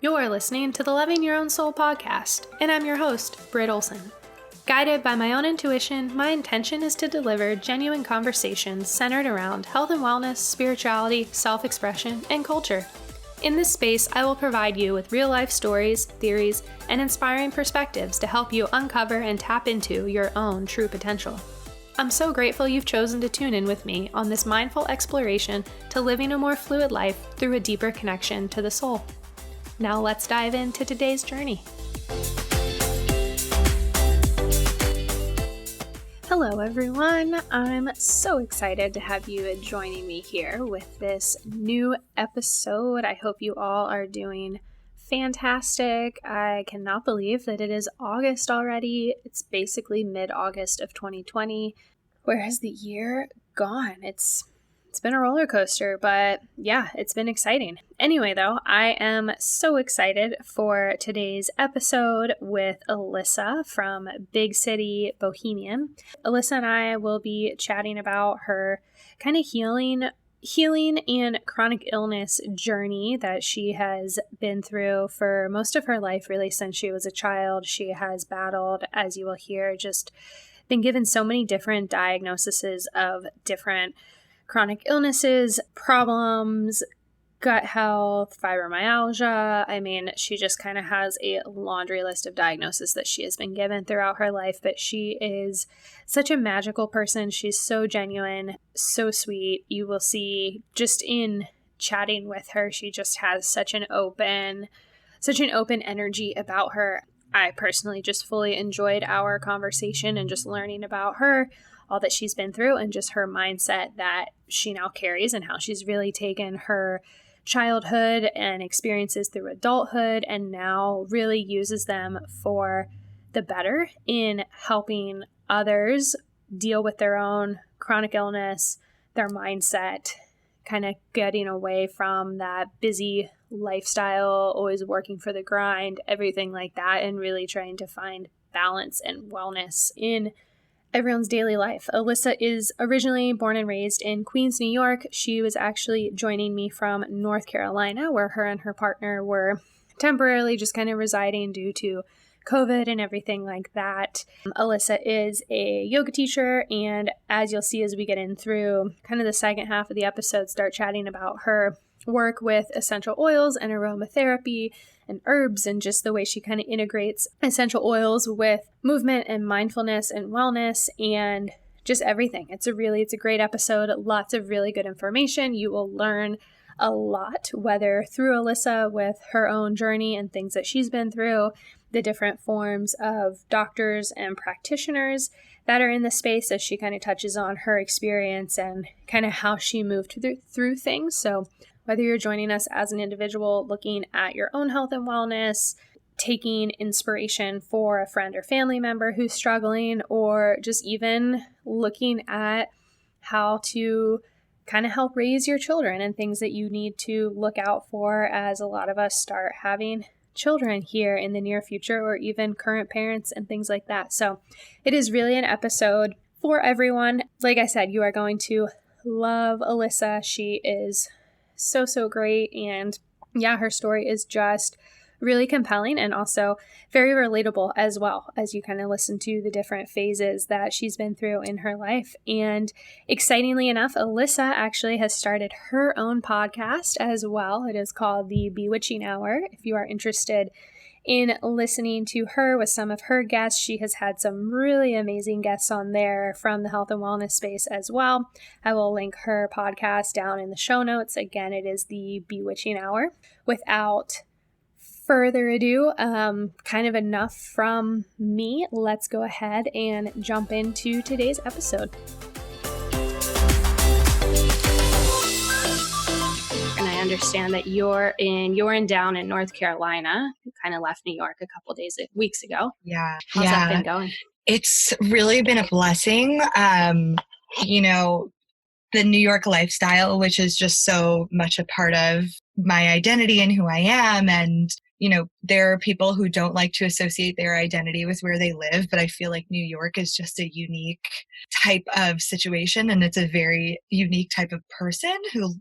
You're listening to the Loving Your Own Soul podcast, and I'm your host, Britt Olson. Guided by my own intuition, my intention is to deliver genuine conversations centered around health and wellness, spirituality, self-expression, and culture. In this space, I will provide you with real-life stories, theories, and inspiring perspectives to help you uncover and tap into your own true potential. I'm so grateful you've chosen to tune in with me on this mindful exploration to living a more fluid life through a deeper connection to the soul. Now let's dive into today's journey. Hello everyone, I'm so excited to have you joining me here with this new episode. I hope you all are doing fantastic. I cannot believe that it is August already. It's basically mid-August of 2020. Where has the year gone? It's been a roller coaster, but yeah, it's been exciting. Anyway, though, I am so excited for today's episode with Alyssa from Big City Bohemian. Alyssa and I will be chatting about her kind of healing and chronic illness journey that she has been through for most of her life, really since she was a child. She has battled, as you will hear, just been given so many different diagnoses of different chronic illnesses, problems, gut health, fibromyalgia. I mean, she just kind of has a laundry list of diagnoses that she has been given throughout her life, but she is such a magical person. She's so genuine, so sweet. You will see just in chatting with her, she just has such an open energy about her. I personally just fully enjoyed our conversation and just learning about her, all that she's been through, and just her mindset that she now carries and how she's really taken her childhood and experiences through adulthood and now really uses them for the better in helping others deal with their own chronic illness, their mindset, kind of getting away from that busy lifestyle, always working for the grind, everything like that, and really trying to find balance and wellness in everyone's daily life. Alyssa is originally born and raised in Queens, New York. She was actually joining me from North Carolina, where her and her partner were temporarily just kind of residing due to COVID and everything like that. Alyssa is a yoga teacher, and as you'll see as we get in through kind of the second half of the episode, start chatting about her work with essential oils and aromatherapy and herbs, and just the way she kind of integrates essential oils with movement and mindfulness and wellness and just everything. It's a great episode. Lots of really good information. You will learn a lot, whether through Alyssa with her own journey and things that she's been through, the different forms of doctors and practitioners that are in the space as she kind of touches on her experience and kind of how she moved through things. So whether you're joining us as an individual looking at your own health and wellness, taking inspiration for a friend or family member who's struggling, or just even looking at how to kind of help raise your children and things that you need to look out for as a lot of us start having children here in the near future, or even current parents and things like that. So it is really an episode for everyone. Like I said, you are going to love Alyssa. She is so great, and yeah, her story is just really compelling and also very relatable as well, as you kind of listen to the different phases that she's been through in her life. And excitingly enough, Alyssa actually has started her own podcast as well. It is called the Bewitching Hour. If you are interested in listening to her with some of her guests, she has had some really amazing guests on there from the health and wellness space as well. I will link her podcast down in the show notes. Again, it is the Bewitching Hour. Without further ado, kind of enough from me. Let's go ahead and jump into today's episode. And I understand that you're down in North Carolina. You kind of left New York a couple weeks ago. Yeah. How's that been going? It's really been a blessing. The New York lifestyle, which is just so much a part of my identity and who I am. And, there are people who don't like to associate their identity with where they live, but I feel like New York is just a unique type of situation. And it's a very unique type of person who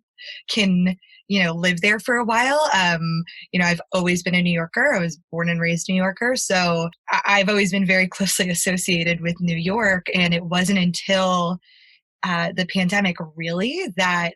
can, live there for a while. I've always been a New Yorker. I was born and raised New Yorker. So I've always been very closely associated with New York. And it wasn't until the pandemic really that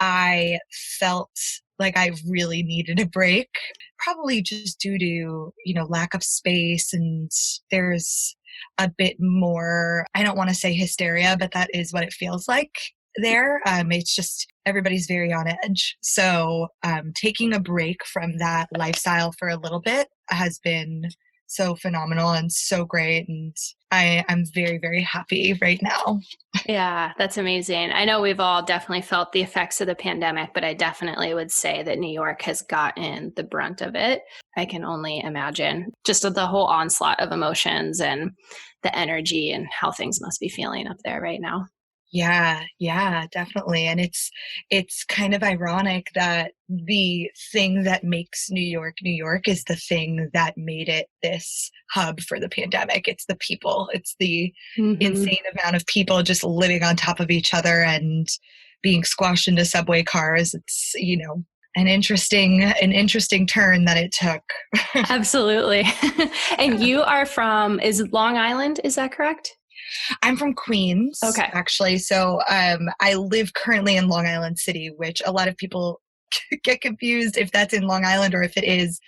I felt like I really needed a break, probably just due to, lack of space. And there's a bit more, I don't want to say hysteria, but that is what it feels like there. It's just everybody's very on edge. So taking a break from that lifestyle for a little bit has been so phenomenal and so great. And I'm very, very happy right now. Yeah, that's amazing. I know we've all definitely felt the effects of the pandemic, but I definitely would say that New York has gotten the brunt of it. I can only imagine just the whole onslaught of emotions and the energy and how things must be feeling up there right now. Yeah, definitely. And it's kind of ironic that the thing that makes New York is the thing that made it this hub for the pandemic. It's the people. It's the Mm-hmm. insane amount of people just living on top of each other and being squashed into subway cars. It's, an interesting turn that it took. Absolutely. And you are from, is Long Island, is that correct? I'm from Queens, Okay. actually. So I live currently in Long Island City, which a lot of people get confused if that's in Long Island or if it is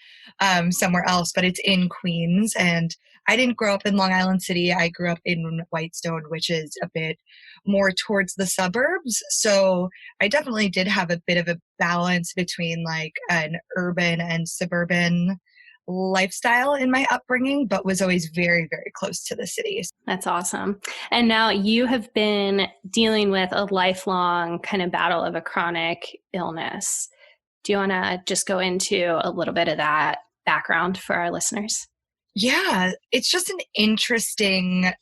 somewhere else, but it's in Queens. And I didn't grow up in Long Island City. I grew up in Whitestone, which is a bit more towards the suburbs. So I definitely did have a bit of a balance between like an urban and suburban lifestyle in my upbringing, but was always very, very close to the cities. That's awesome. And now you have been dealing with a lifelong kind of battle of a chronic illness. Do you want to just go into a little bit of that background for our listeners? Yeah, it's just an interesting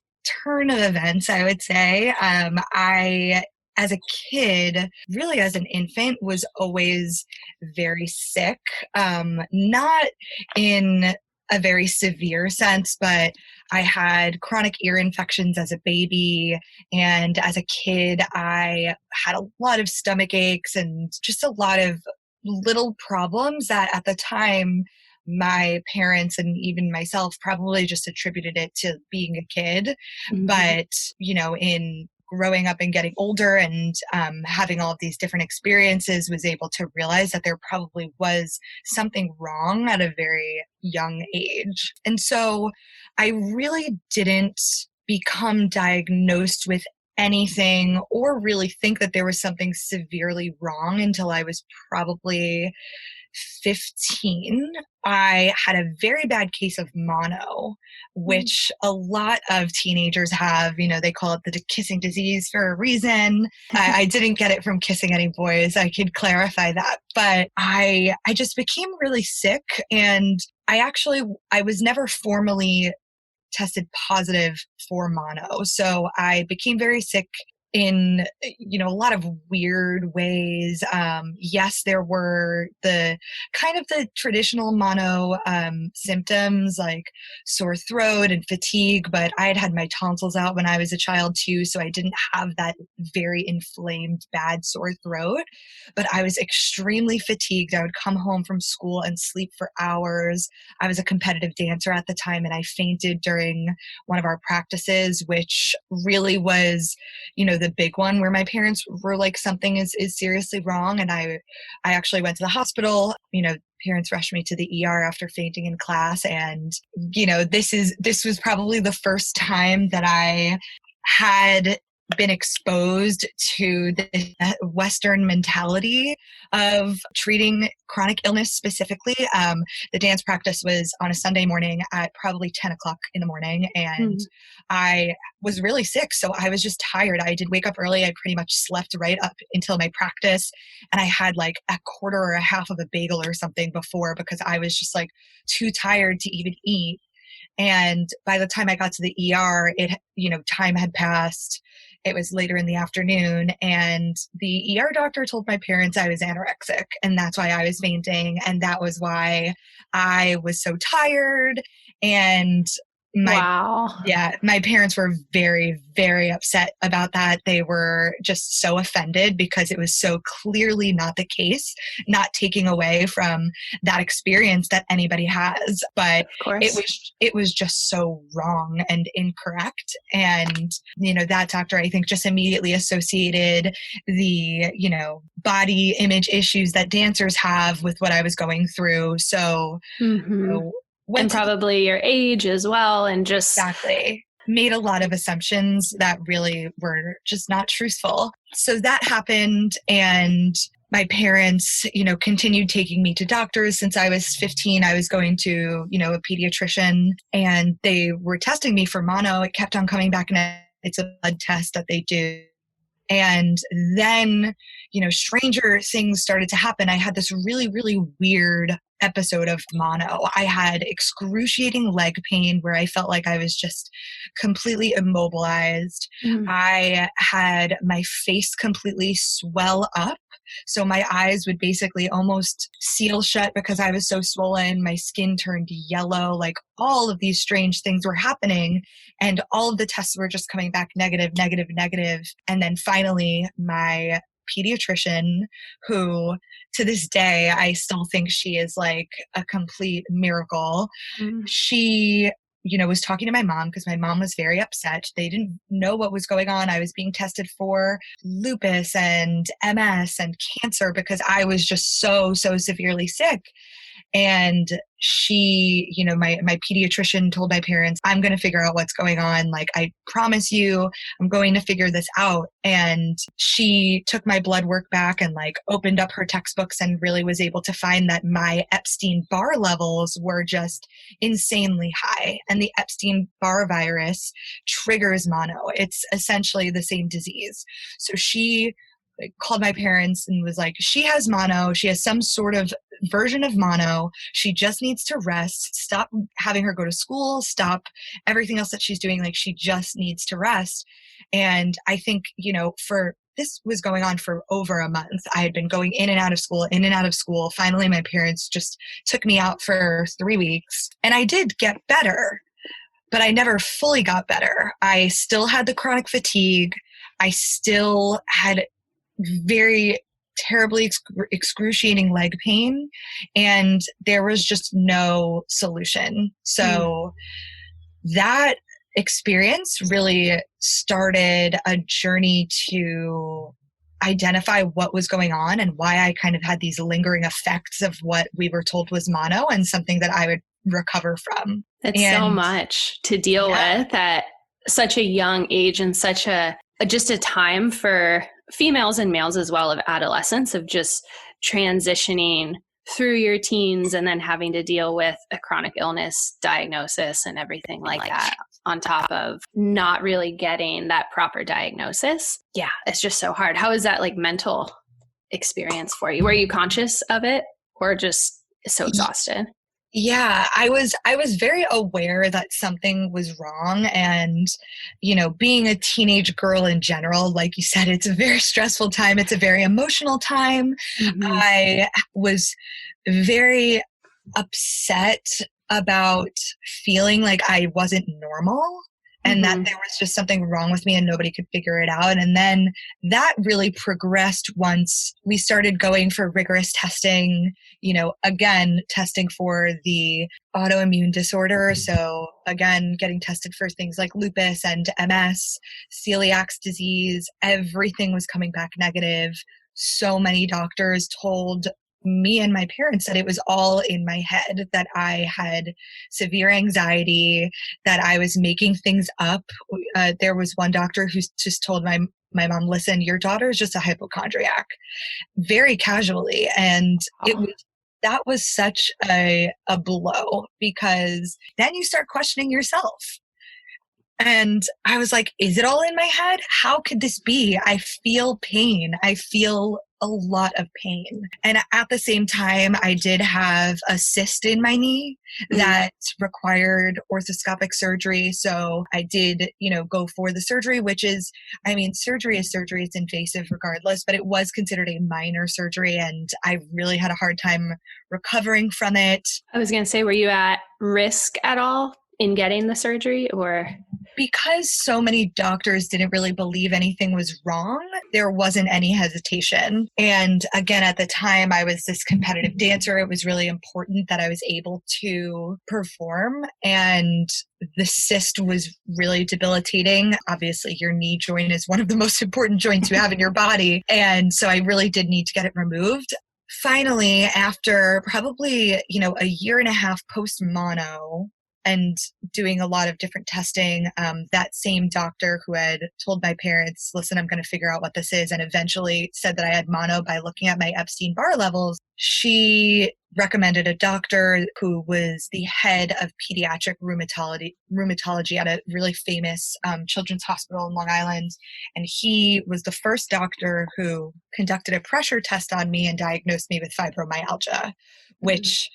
turn of events, I would say. As a kid, really as an infant, was always very sick. Not in a very severe sense, but I had chronic ear infections as a baby. And as a kid, I had a lot of stomach aches and just a lot of little problems that at the time my parents and even myself probably just attributed it to being a kid. Mm-hmm. But, in growing up and getting older and having all of these different experiences, was able to realize that there probably was something wrong at a very young age. And so I really didn't become diagnosed with anything or really think that there was something severely wrong until I was probably 15. I had a very bad case of mono, which a lot of teenagers have. They call it the kissing disease for a reason. I didn't get it from kissing any boys. I could clarify that. But I just became really sick. And I was never formally tested positive for mono. So I became very sick in a lot of weird ways. Yes, there were the kind of the traditional mono symptoms like sore throat and fatigue, but I had my tonsils out when I was a child too, so I didn't have that very inflamed bad sore throat. But I was extremely fatigued. I would come home from school and sleep for hours. I was a competitive dancer at the time, and I fainted during one of our practices, which really was, the big one where my parents were like, something is seriously wrong. And I actually went to the hospital. Parents rushed me to the ER after fainting in class. And, this was probably the first time that I had been exposed to the Western mentality of treating chronic illness specifically. The dance practice was on a Sunday morning at probably 10 o'clock in the morning, and I was really sick. So I was just tired. I did wake up early. I pretty much slept right up until my practice. And I had like a quarter or a half of a bagel or something before because I was just like too tired to even eat. And by the time I got to the ER, time had passed. It was later in the afternoon, and the ER doctor told my parents I was anorexic, and that's why I was fainting, and that was why I was so tired. And My Wow. Yeah, my parents were very, very upset about that. They were just so offended because it was so clearly not the case, not taking away from that experience that anybody has, but Of course. it was just so wrong and incorrect. And, you know, that doctor I think just immediately associated the, you know, body image issues that dancers have with what I was going through. So, you Mm-hmm. know, And went to probably your age as well. And just, exactly. Made a lot of assumptions that really were just not truthful. So that happened. And my parents, you know, continued taking me to doctors since I was 15. I was going to, you know, a pediatrician and they were testing me for mono. It kept on coming back. And it's a blood test that they do. And then, you know, stranger things started to happen. I had this really, really weird episode of mono. I had excruciating leg pain where I felt like I was just completely immobilized. mm, I had my face completely swell up. So my eyes would basically almost seal shut because I was so swollen. My skin turned yellow. Like all of these strange things were happening. And all of the tests were just coming back negative, negative, negative. And then finally, my pediatrician, who to this day, I still think she is like a complete miracle. mm, She, you know, was talking to my mom because my mom was very upset. They didn't know what was going on. I was being tested for lupus and MS and cancer because I was just so, so severely sick. And she, you know, my pediatrician told my parents, I'm going to figure out what's going on. Like, I promise you, I'm going to figure this out. And she took my blood work back and like opened up her textbooks and really was able to find that my Epstein-Barr levels were just insanely high. And the Epstein-Barr virus triggers mono. It's essentially the same disease. So she like, called my parents and was like, she has mono. She has some sort of version of mono. She just needs to rest. Stop having her go to school. Stop everything else that she's doing. Like, she just needs to rest. And I think, you know, for this was going on for over a month. I had been going in and out of school, in and out of school. Finally, my parents just took me out for 3 weeks and I did get better, but I never fully got better. I still had the chronic fatigue. I still had very terribly excruciating leg pain, and there was just no solution. mm. So that experience really started a journey to identify what was going on and why I kind of had these lingering effects of what we were told was mono and something that I would recover from. It's so And much to deal yeah, with at such a young age and such a just a time for females and males as well of adolescence of just transitioning through your teens and then having to deal with a chronic illness diagnosis and everything like that on top of not really getting that proper diagnosis. Yeah, it's just so hard. How is that like mental experience for you? Were you conscious of it or just so exhausted? yeah, I was very aware that something was wrong. And, you know, being a teenage girl in general, like you said, it's a very stressful time. It's a very emotional time. Mm-hmm. I was very upset about feeling like I wasn't normal and that Mm-hmm. there was just something wrong with me and nobody could figure it out. And then that really progressed once we started going for rigorous testing, you know, again, testing for the autoimmune disorder. So again, getting tested for things like lupus and MS, celiac disease, everything was coming back negative. So many doctors told me and my parents that it was all in my head, that I had severe anxiety, that I was making things up. There was one doctor who just told my mom, listen, your daughter is just a hypochondriac, very casually. And it Oh. was that was such a blow because then you start questioning yourself. And I was like, is it all in my head? How could this be? I feel pain. I feel a lot of pain. And at the same time, I did have a cyst in my knee Mm. that required orthoscopic surgery. So I did, you know, go for the surgery, which is, I mean, surgery is surgery. It's invasive regardless, but it was considered a minor surgery. And I really had a hard time recovering from it. I was going to say, were you at risk at all in getting the surgery, or? Because so many doctors didn't really believe anything was wrong, there wasn't any hesitation. And again, at the time, I was this competitive dancer. It was really important that I was able to perform. And the cyst was really debilitating. Obviously, your knee joint is one of the most important joints you have in your body. And so I really did need to get it removed. Finally, after probably, a year and a half post mono, and doing a lot of different testing. That same doctor who had told my parents, listen, I'm going to figure out what this is, and eventually said that I had mono by looking at my Epstein-Barr levels, she recommended a doctor who was the head of pediatric rheumatology at a really famous children's hospital in Long Island. And he was the first doctor who conducted a pressure test on me and diagnosed me with fibromyalgia, which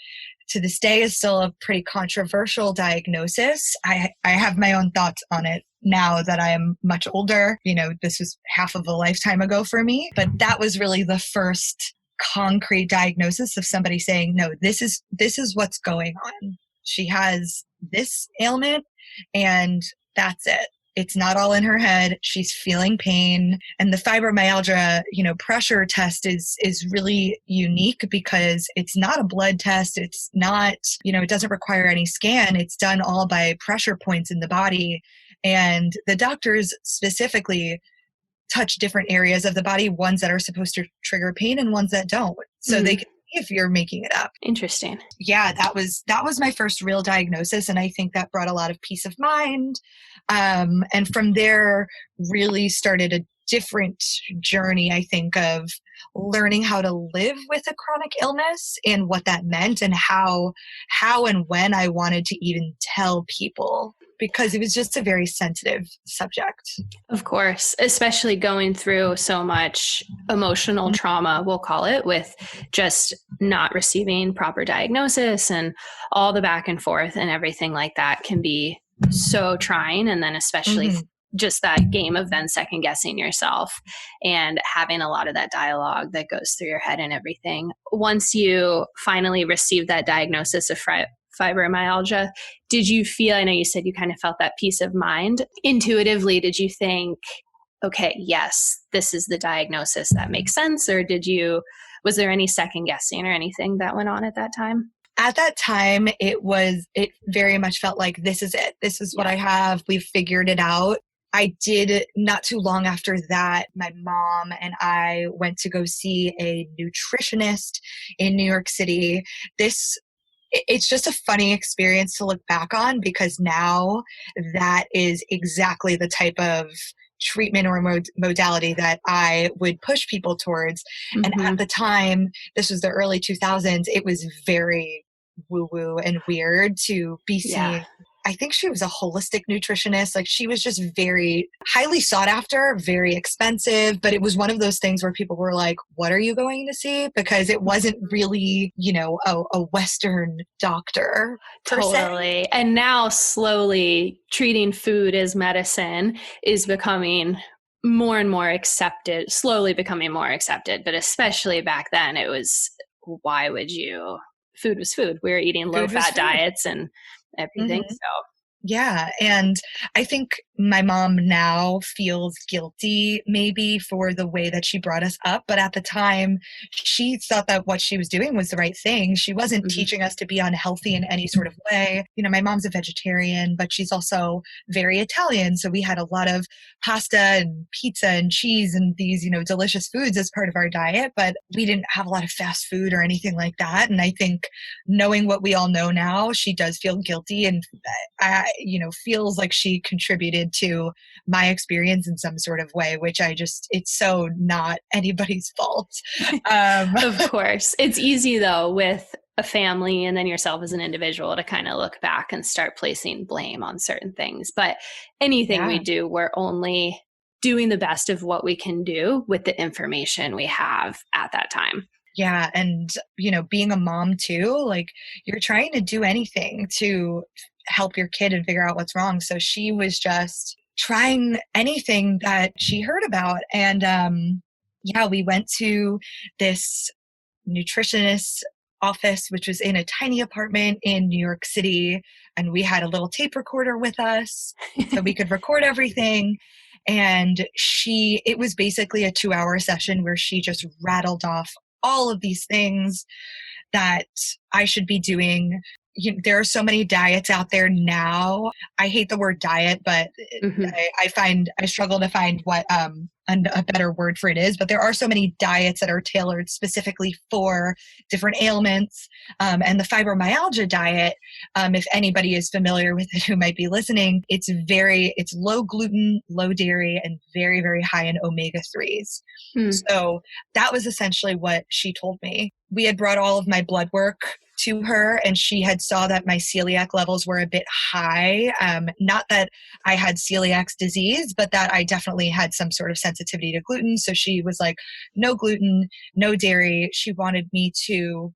to this day is still a pretty controversial diagnosis. I have my own thoughts on it now that I am much older. This was half of a lifetime ago for me, but that was really the first concrete diagnosis of somebody saying, no, this is what's going on. She has this ailment and that's it. It's not all in her head. She's feeling pain. And the fibromyalgia, pressure test is really unique because it's not a blood test. It's not, it doesn't require any scan. It's done all by pressure points in the body. And the doctors specifically touch different areas of the body, ones that are supposed to trigger pain and ones that don't. So they can see if you're making it up. Interesting. Yeah, that was my first real diagnosis. And I think that brought a lot of peace of mind. And from there really started a different journey, I think, of learning how to live with a chronic illness and what that meant and how and when I wanted to even tell people, because it was just a very sensitive subject. Of course, especially going through so much emotional trauma, we'll call it, with just not receiving proper diagnosis and all the back and forth and everything like that can be so trying. And then especially just that game of then second guessing yourself and having a lot of that dialogue that goes through your head and everything. Once you finally received that diagnosis of fibromyalgia, did you feel, I know you said you kind of felt that peace of mind intuitively, did you think, okay, yes, this is the diagnosis, that makes sense? Or was there any second guessing or anything that went on at that time? At that time, it very much felt like, this is it. This is what I have. We've figured it out. I did, not too long after that, my mom and I went to go see a nutritionist in New York City. It's just a funny experience to look back on, because now that is exactly the type of treatment or modality that I would push people towards. And at the time, this was the early 2000s, it was very woo-woo and weird to be seeing. I think she was a holistic nutritionist. Like, she was just very highly sought after, very expensive, but it was one of those things where people were like, what are you going to see? Because it wasn't really, a Western doctor per se. And now slowly treating food as medicine is becoming more and more accepted, slowly becoming more accepted. But especially back then, it was, why would you? Food was food. We were eating low-fat diets and everything. So yeah. And I think my mom now feels guilty maybe for the way that she brought us up. But at the time, she thought that what she was doing was the right thing. She wasn't teaching us to be unhealthy in any sort of way. My mom's a vegetarian, but she's also very Italian. So we had a lot of pasta and pizza and cheese and these, delicious foods as part of our diet. But we didn't have a lot of fast food or anything like that. And I think knowing what we all know now, she does feel guilty and feels like she contributed to my experience in some sort of way, which it's so not anybody's fault. Of course. It's easy though with a family and then yourself as an individual to kind of look back and start placing blame on certain things. But anything we do, we're only doing the best of what we can do with the information we have at that time. Yeah. And, being a mom too, like, you're trying to do anything to help your kid and figure out what's wrong. So she was just trying anything that she heard about. And we went to this nutritionist office, which was in a tiny apartment in New York City. And we had a little tape recorder with us so we could record everything. And it was basically a 2-hour session where she just rattled off all of these things that I should be doing. There are so many diets out there now. I hate the word diet, but Mm-hmm. I struggle to find what a better word for it is. But there are so many diets that are tailored specifically for different ailments. And the fibromyalgia diet, if anybody is familiar with it who might be listening, it's low gluten, low dairy, and very, very high in omega-3s. Mm. So that was essentially what she told me. We had brought all of my blood work to her, and she had saw that my celiac levels were a bit high. Not that I had celiac disease, but that I definitely had some sort of sensitivity to gluten. So she was like, no gluten, no dairy. She wanted me to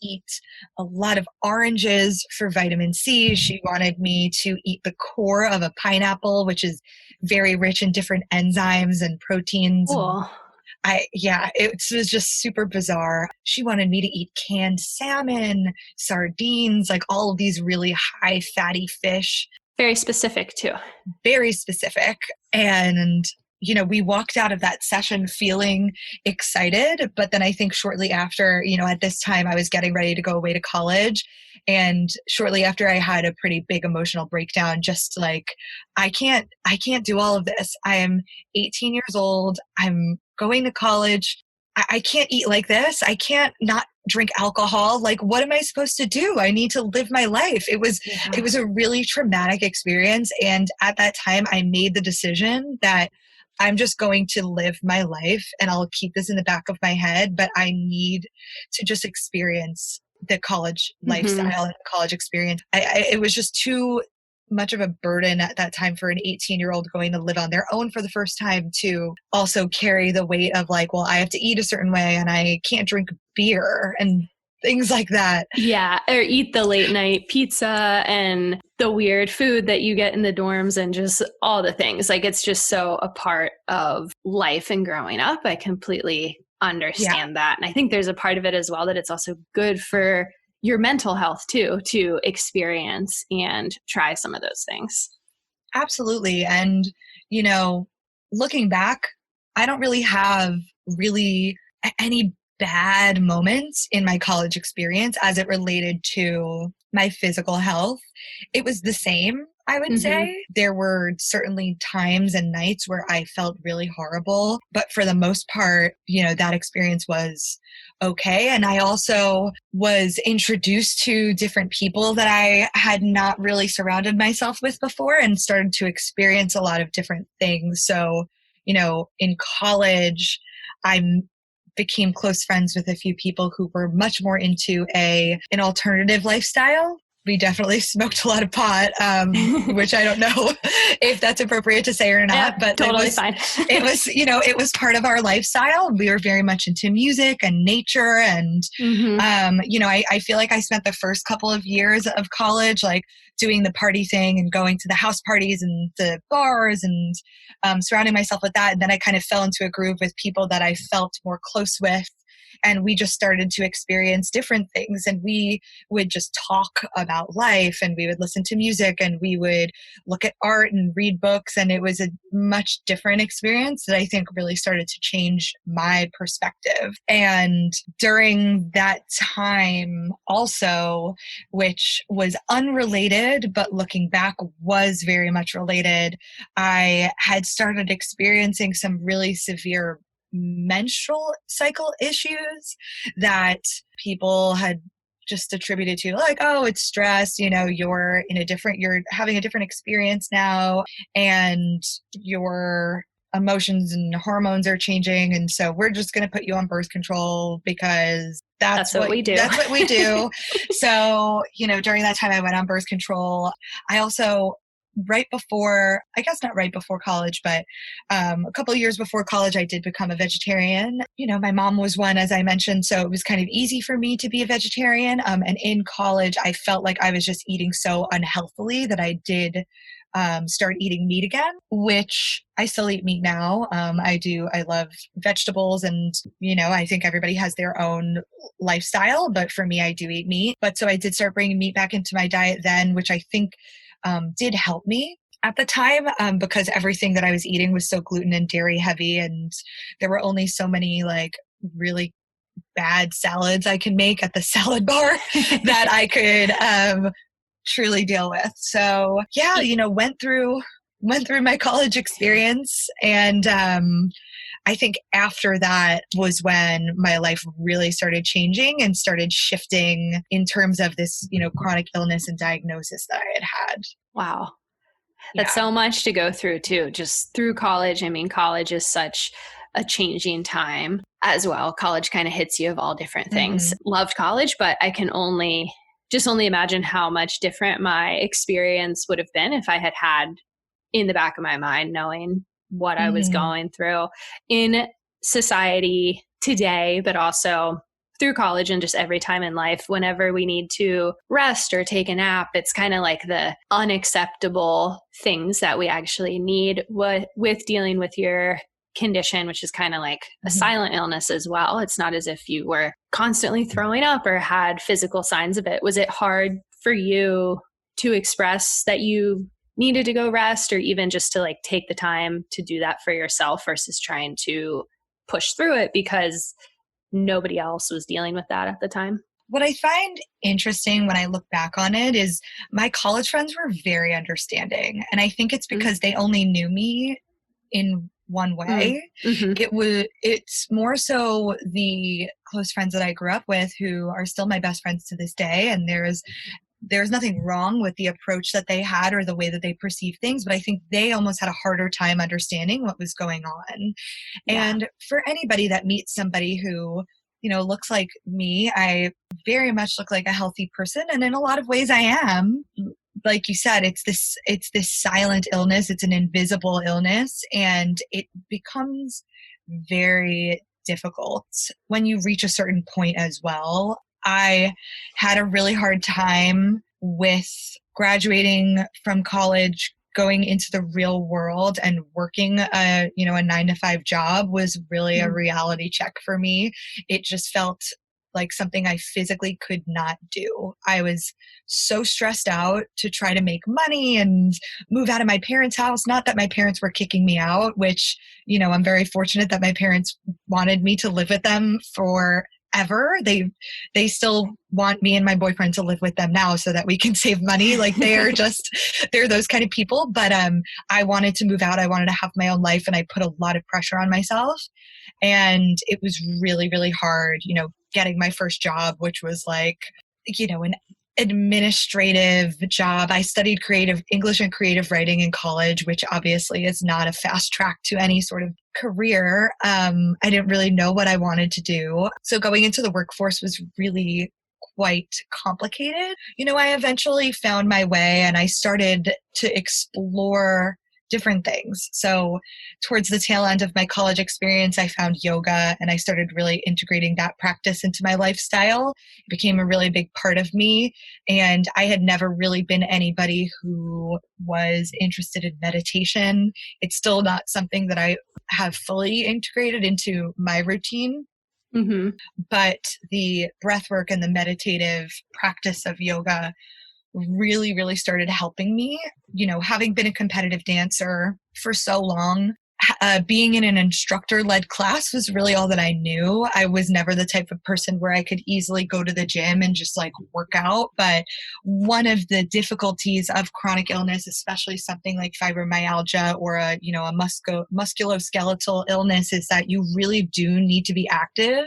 eat a lot of oranges for vitamin C. She wanted me to eat the core of a pineapple, which is very rich in different enzymes and proteins. Cool. It was just super bizarre. She wanted me to eat canned salmon, sardines, like all of these really high fatty fish. Very specific too. Very specific. And, we walked out of that session feeling excited. But then I think shortly after, at this time I was getting ready to go away to college. And shortly after I had a pretty big emotional breakdown, just like, I can't do all of this. I am 18 years old. I'm going to college. I can't eat like this. I can't not drink alcohol. Like, what am I supposed to do? I need to live my life. It was a really traumatic experience. And at that time I made the decision that I'm just going to live my life, and I'll keep this in the back of my head, but I need to just experience the college lifestyle and the college experience. It was just too much of a burden at that time for an 18-year-old going to live on their own for the first time to also carry the weight of like, well, I have to eat a certain way and I can't drink beer and things like that. Yeah, or eat the late night pizza and the weird food that you get in the dorms and just all the things. Like, it's just so a part of life and growing up. I completely understand that. And I think there's a part of it as well that it's also good for your mental health too, to experience and try some of those things. Absolutely. And, looking back, I don't really have any bad moments in my college experience as it related to my physical health. It was the same, I would say. There were certainly times and nights where I felt really horrible, but for the most part, that experience was okay. And I also was introduced to different people that I had not really surrounded myself with before and started to experience a lot of different things. So, in college, I became close friends with a few people who were much more into an alternative lifestyle. We definitely smoked a lot of pot, which I don't know if that's appropriate to say or not, Yeah, but totally fine. it was part of our lifestyle. We were very much into music and nature. And, I feel like I spent the first couple of years of college, like doing the party thing and going to the house parties and the bars and surrounding myself with that. And then I kind of fell into a groove with people that I felt more close with. And we just started to experience different things, and we would just talk about life, and we would listen to music, and we would look at art and read books. And it was a much different experience that I think really started to change my perspective. And during that time also, which was unrelated, but looking back was very much related, I had started experiencing some really severe menstrual cycle issues that people had just attributed to, like, oh, it's stress, you're having a different experience now, and your emotions and hormones are changing, and so we're just going to put you on birth control because that's what we do. That's what we do. So, during that time I went on birth control. I also, not right before college, but a couple of years before college, I did become a vegetarian. My mom was one, as I mentioned, so it was kind of easy for me to be a vegetarian. And in college, I felt like I was just eating so unhealthily that I did start eating meat again, which I still eat meat now. I love vegetables, and, I think everybody has their own lifestyle, but for me, I do eat meat. But so I did start bringing meat back into my diet then, which I think did help me at the time, because everything that I was eating was so gluten and dairy heavy, and there were only so many like really bad salads I can make at the salad bar that I could truly deal with. So yeah, went through my college experience, and I think after that was when my life really started changing and started shifting in terms of this, chronic illness and diagnosis that I had had. Wow. That's Yeah. so much to go through too, just through college. I mean, college is such a changing time as well. College kind of hits you of all different things. Mm-hmm. Loved college, but I can only imagine how much different my experience would have been if I had had in the back of my mind, knowing what I was Mm-hmm. going through in society today, but also through college and just every time in life. Whenever we need to rest or take a nap, it's kind of like the unacceptable things that we actually need with dealing with your condition, which is kind of like a Mm-hmm. silent illness as well. It's not as if you were constantly throwing up or had physical signs of it. Was it hard for you to express that you needed to go rest, or even just to like take the time to do that for yourself versus trying to push through it because nobody else was dealing with that at the time? What I find interesting when I look back on it is my college friends were very understanding. And I think it's because they only knew me in one way. Mm-hmm. It's more so the close friends that I grew up with who are still my best friends to this day. And there's nothing wrong with the approach that they had or the way that they perceive things, but I think they almost had a harder time understanding what was going on. Yeah. And for anybody that meets somebody who, looks like me, I very much look like a healthy person. And in a lot of ways I am. Like you said, it's this silent illness. It's an invisible illness, and it becomes very difficult when you reach a certain point as well. I had a really hard time with graduating from college, going into the real world and working a 9-to-5 job was really a reality check for me. It just felt like something I physically could not do. I was so stressed out to try to make money and move out of my parents' house. Not that my parents were kicking me out, which, I'm very fortunate that my parents wanted me to live with them forever. They still want me and my boyfriend to live with them now so that we can save money. Like they're those kind of people. But I wanted to move out. I wanted to have my own life, and I put a lot of pressure on myself. And it was really, really hard, getting my first job, which was like, an administrative job. I studied English and creative writing in college, which obviously is not a fast track to any sort of career. I didn't really know what I wanted to do. So going into the workforce was really quite complicated. I eventually found my way, and I started to explore different things. So towards the tail end of my college experience, I found yoga, and I started really integrating that practice into my lifestyle. It became a really big part of me. And I had never really been anybody who was interested in meditation. It's still not something that I have fully integrated into my routine. Mm-hmm. But the breath work and the meditative practice of yoga really, really started helping me. Having been a competitive dancer for so long, being in an instructor-led class was really all that I knew. I was never the type of person where I could easily go to the gym and just like work out. But one of the difficulties of chronic illness, especially something like fibromyalgia or a musculoskeletal illness, is that you really do need to be active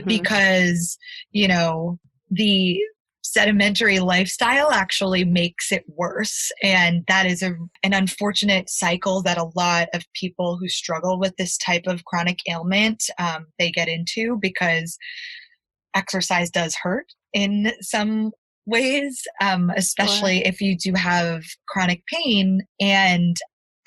because, the sedimentary lifestyle actually makes it worse. And that is an unfortunate cycle that a lot of people who struggle with this type of chronic ailment, they get into, because exercise does hurt in some ways, especially if you do have chronic pain. And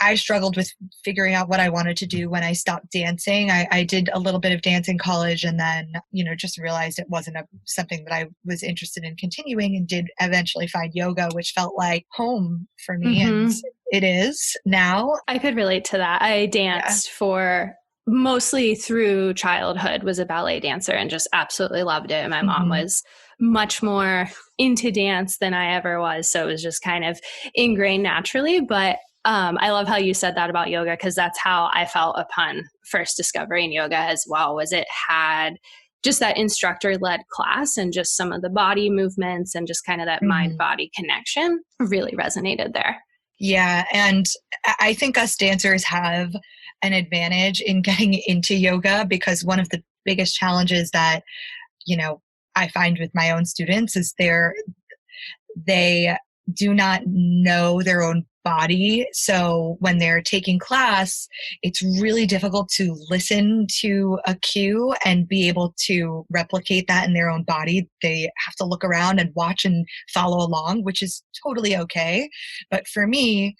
I struggled with figuring out what I wanted to do when I stopped dancing. I did a little bit of dance in college, and then, just realized it wasn't something that I was interested in continuing, and did eventually find yoga, which felt like home for me. And it is now. I could relate to that. I Yeah. danced for mostly through childhood, was a ballet dancer and just absolutely loved it. My mom Hmm. was much more into dance than I ever was. So it was just kind of ingrained naturally. But I love how you said that about yoga, because that's how I felt upon first discovering yoga as well, was it had just that instructor led class and just some of the body movements and just kind of that mind Hmm. body connection really resonated there. Yeah. And I think us dancers have an advantage in getting into yoga because one of the biggest challenges that, you know, I find with my own students is they do not know their own body. So when they're taking class, it's really difficult to listen to a cue and be able to replicate that in their own body. They have to look around and watch and follow along, which is totally okay. But for me,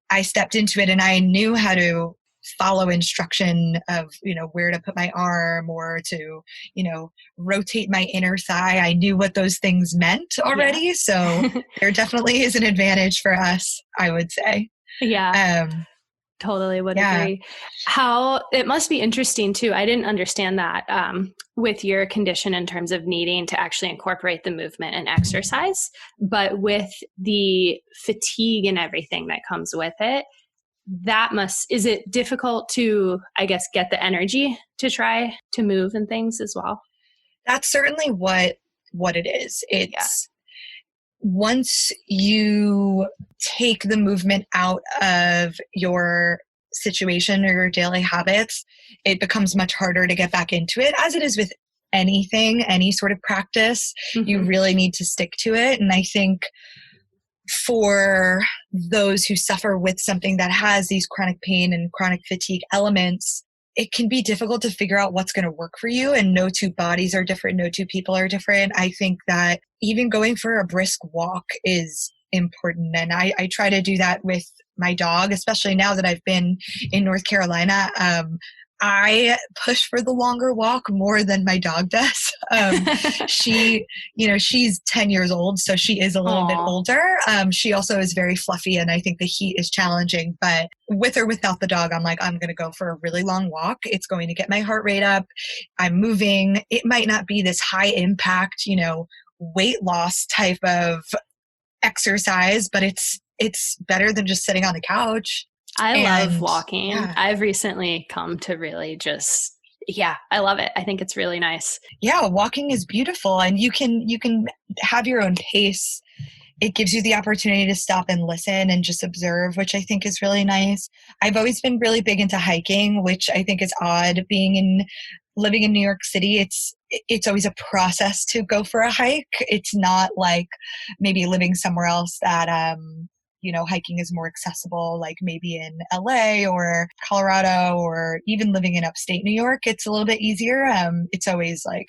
I stepped into it and I knew how to follow instruction of, where to put my arm or to, rotate my inner thigh. I knew what those things meant Yeah. already. So there definitely is an advantage for us, I would say. Yeah. Um, Totally would yeah. agree. How it must be interesting too. I didn't understand that with your condition in terms of needing to actually incorporate the movement and exercise, but with the fatigue and everything that comes with it, is it difficult to, I guess, get the energy to try to move and things as well? That's certainly what it is. Yeah. It's once you take the movement out of your situation or your daily habits, it becomes much harder to get back into it, as it is with anything, any sort of practice. You Mm-hmm. really need to stick to it. And I think for those who suffer with something that has these chronic pain and chronic fatigue elements, it can be difficult to figure out what's going to work for you. And no two bodies are different. No two people are different. I think that even going for a brisk walk is important. And I try to do that with my dog, especially now that I've been in North Carolina. I push for the longer walk more than my dog does. She, she's 10 years old, so she is a little bit Aw. older. She also is very fluffy, and I think the heat is challenging. But with or without the dog, I'm like, I'm going to go for a really long walk. It's going to get my heart rate up. I'm moving. It might not be this high impact, weight loss type of exercise, but it's better than just sitting on the couch. I love And walking. yeah, I've recently come to really just, yeah, I love it. I think it's really nice. yeah, walking is beautiful, and you can have your own pace. It gives you the opportunity to stop and listen and just observe, which I think is really nice. I've always been really big into hiking, which I think is odd. Living in New York City, it's always a process to go for a hike. It's not like maybe living somewhere else that hiking is more accessible, like maybe in LA or Colorado, or even living in upstate New York. It's a little bit easier. It's always like,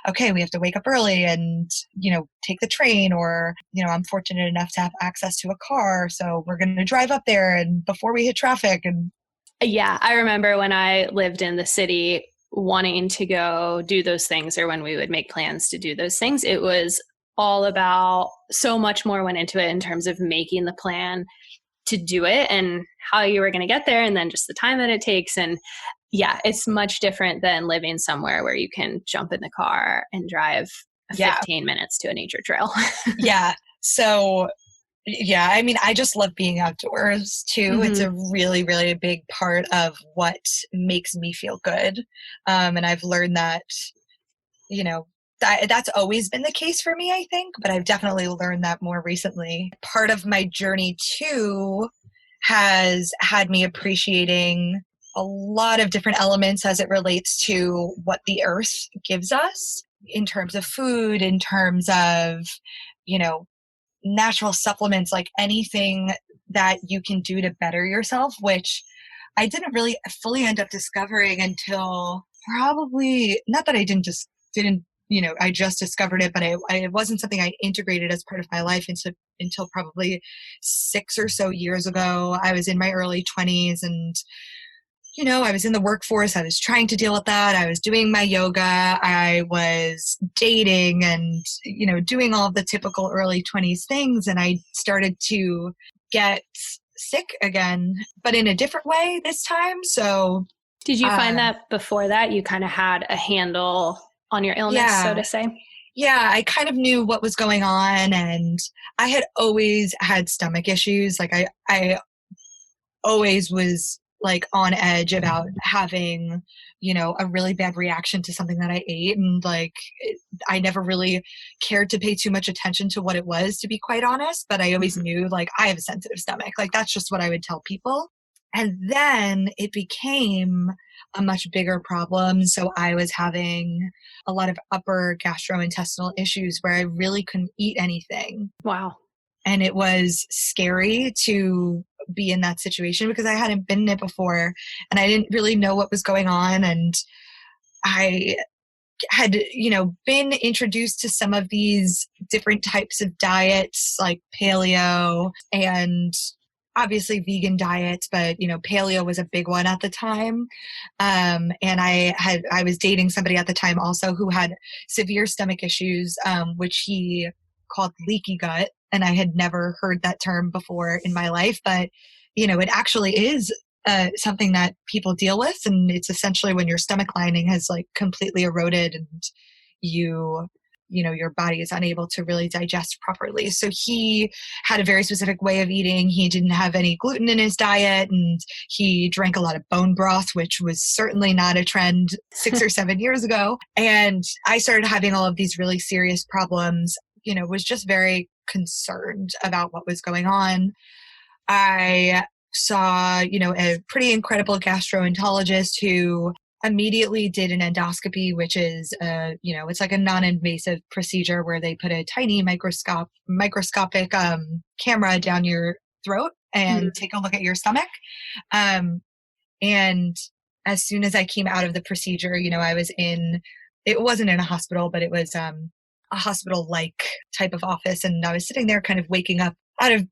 okay, we have to wake up early and, take the train, or, I'm fortunate enough to have access to a car. So we're going to drive up there and before we hit traffic. And Yeah, I remember when I lived in the city wanting to go do those things, or when we would make plans to do those things, it was all about so much more went into it in terms of making the plan to do it and how you were going to get there, and then just the time that it takes. And yeah, it's much different than living somewhere where you can jump in the car and drive yeah, 15 minutes to a nature trail. yeah. So yeah, I mean, I just love being outdoors too. It's Mm-hmm. a really, really big part of what makes me feel good. And I've learned that, you know, that's always been the case for me, I think, but I've definitely learned that more recently. Part of my journey too has had me appreciating a lot of different elements as it relates to what the earth gives us in terms of food, in terms of, you know, natural supplements, like anything that you can do to better yourself, which I didn't really fully end up discovering until probably, not that I didn't, I just discovered it, but it wasn't something I integrated as part of my life until probably 6 or so years ago. I was in my early 20s, and I was in the workforce. I was trying to deal with that. I was doing my yoga. I was dating and, doing all of the typical early 20s things. And I started to get sick again, but in a different way this time. So, Did you find um, that before that you kind of had a handle on your illness, so yeah, to say? yeah, I kind of knew what was going on, and I had always had stomach issues. Like I always was like on edge about having, a really bad reaction to something that I ate. And like, I never really cared to pay too much attention to what it was, to be quite honest. But I always Mm-hmm. knew like I have a sensitive stomach. Like, that's just what I would tell people. And then it became a much bigger problem. So I was having a lot of upper gastrointestinal issues where I really couldn't eat anything. Wow. And it was scary to be in that situation because I hadn't been in it before and I didn't really know what was going on. And I had, been introduced to some of these different types of diets like paleo and obviously vegan diets, but paleo was a big one at the time. And I was dating somebody at the time also who had severe stomach issues, which he called leaky gut. And I had never heard that term before in my life, but it actually is something that people deal with. And it's essentially when your stomach lining has like completely eroded and you your body is unable to really digest properly. So he had a very specific way of eating. He didn't have any gluten in his diet and he drank a lot of bone broth, which was certainly not a trend 6 or 7 years ago. And I started having all of these really serious problems, was just very concerned about what was going on. I saw, a pretty incredible gastroenterologist who immediately did an endoscopy, which is, it's like a non-invasive procedure where they put a tiny microscopic camera down your throat and Mm-hmm. take a look at your stomach. And as soon as I came out of the procedure, it wasn't in a hospital, but it was a hospital-like type of office. And I was sitting there kind of waking up out of,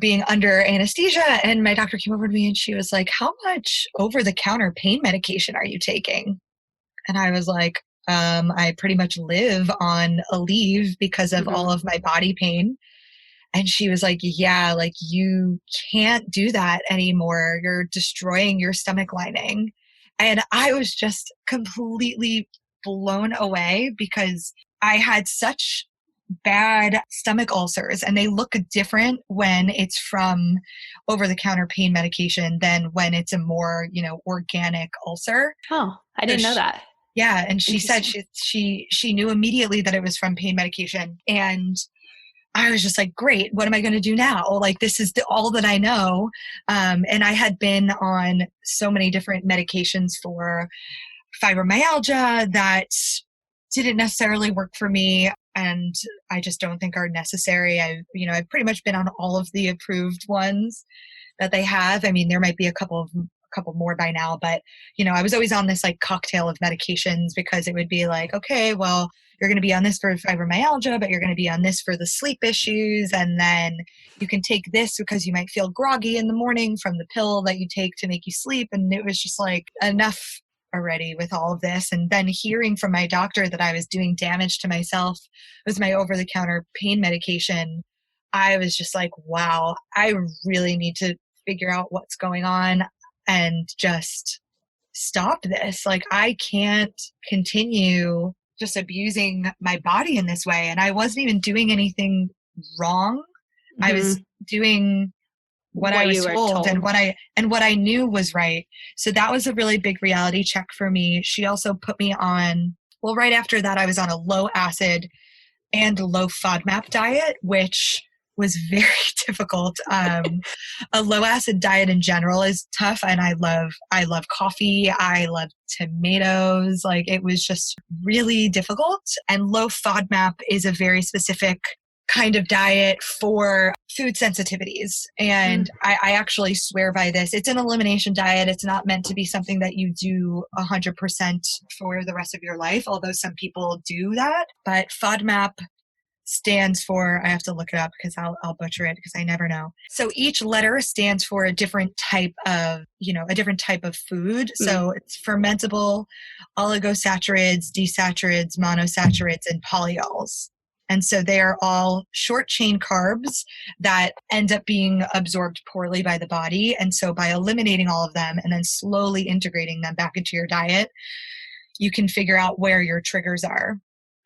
being under anesthesia. And my doctor came over to me and she was like, "How much over-the-counter pain medication are you taking?" And I was like, I pretty much live on a leave because of Mm-hmm. all of my body pain. And she was like, "Yeah, like you can't do that anymore. You're destroying your stomach lining." And I was just completely blown away because I had such bad stomach ulcers and they look different when it's from over the counter pain medication than when it's a more, organic ulcer. Oh, I So didn't know that. yeah, and she said Interesting. she knew immediately that it was from pain medication. And I was just like, great, what am I going to do now? Like, this is all that I know. And I had been on so many different medications for fibromyalgia that didn't necessarily work for me. And I just don't think are necessary. I've pretty much been on all of the approved ones that they have. I mean, there might be a couple more by now, but I was always on this like cocktail of medications because it would be like, okay, well, you're going to be on this for fibromyalgia, but you're going to be on this for the sleep issues, and then you can take this because you might feel groggy in the morning from the pill that you take to make you sleep. And it was just like enough already with all of this. And then hearing from my doctor that I was doing damage to myself with my over the counter pain medication, I was just like, wow, I really need to figure out what's going on and just stop this. Like, I can't continue just abusing my body in this way. And I wasn't even doing anything wrong. I was Mm-hmm. doing what I What was you were told and told. what I knew was right. So that was a really big reality check for me. She also put me on, well, right after that, I was on a low acid and low FODMAP diet, which was very difficult. A low acid diet in general is tough, and I love coffee. I love tomatoes. Like, it was just really difficult. And low FODMAP is a very specific kind of diet for food sensitivities. And I actually swear by this. It's an elimination diet. It's not meant to be something that you do 100% for the rest of your life, although some people do that. But FODMAP stands for, I have to look it up because I'll butcher it because I never know. So each letter stands for a different type of, a different type of food. Mm. So it's fermentable, oligosaccharides, desaturates, monosaccharides, and polyols. And so they are all short chain carbs that end up being absorbed poorly by the body. And so by eliminating all of them and then slowly integrating them back into your diet, you can figure out where your triggers are.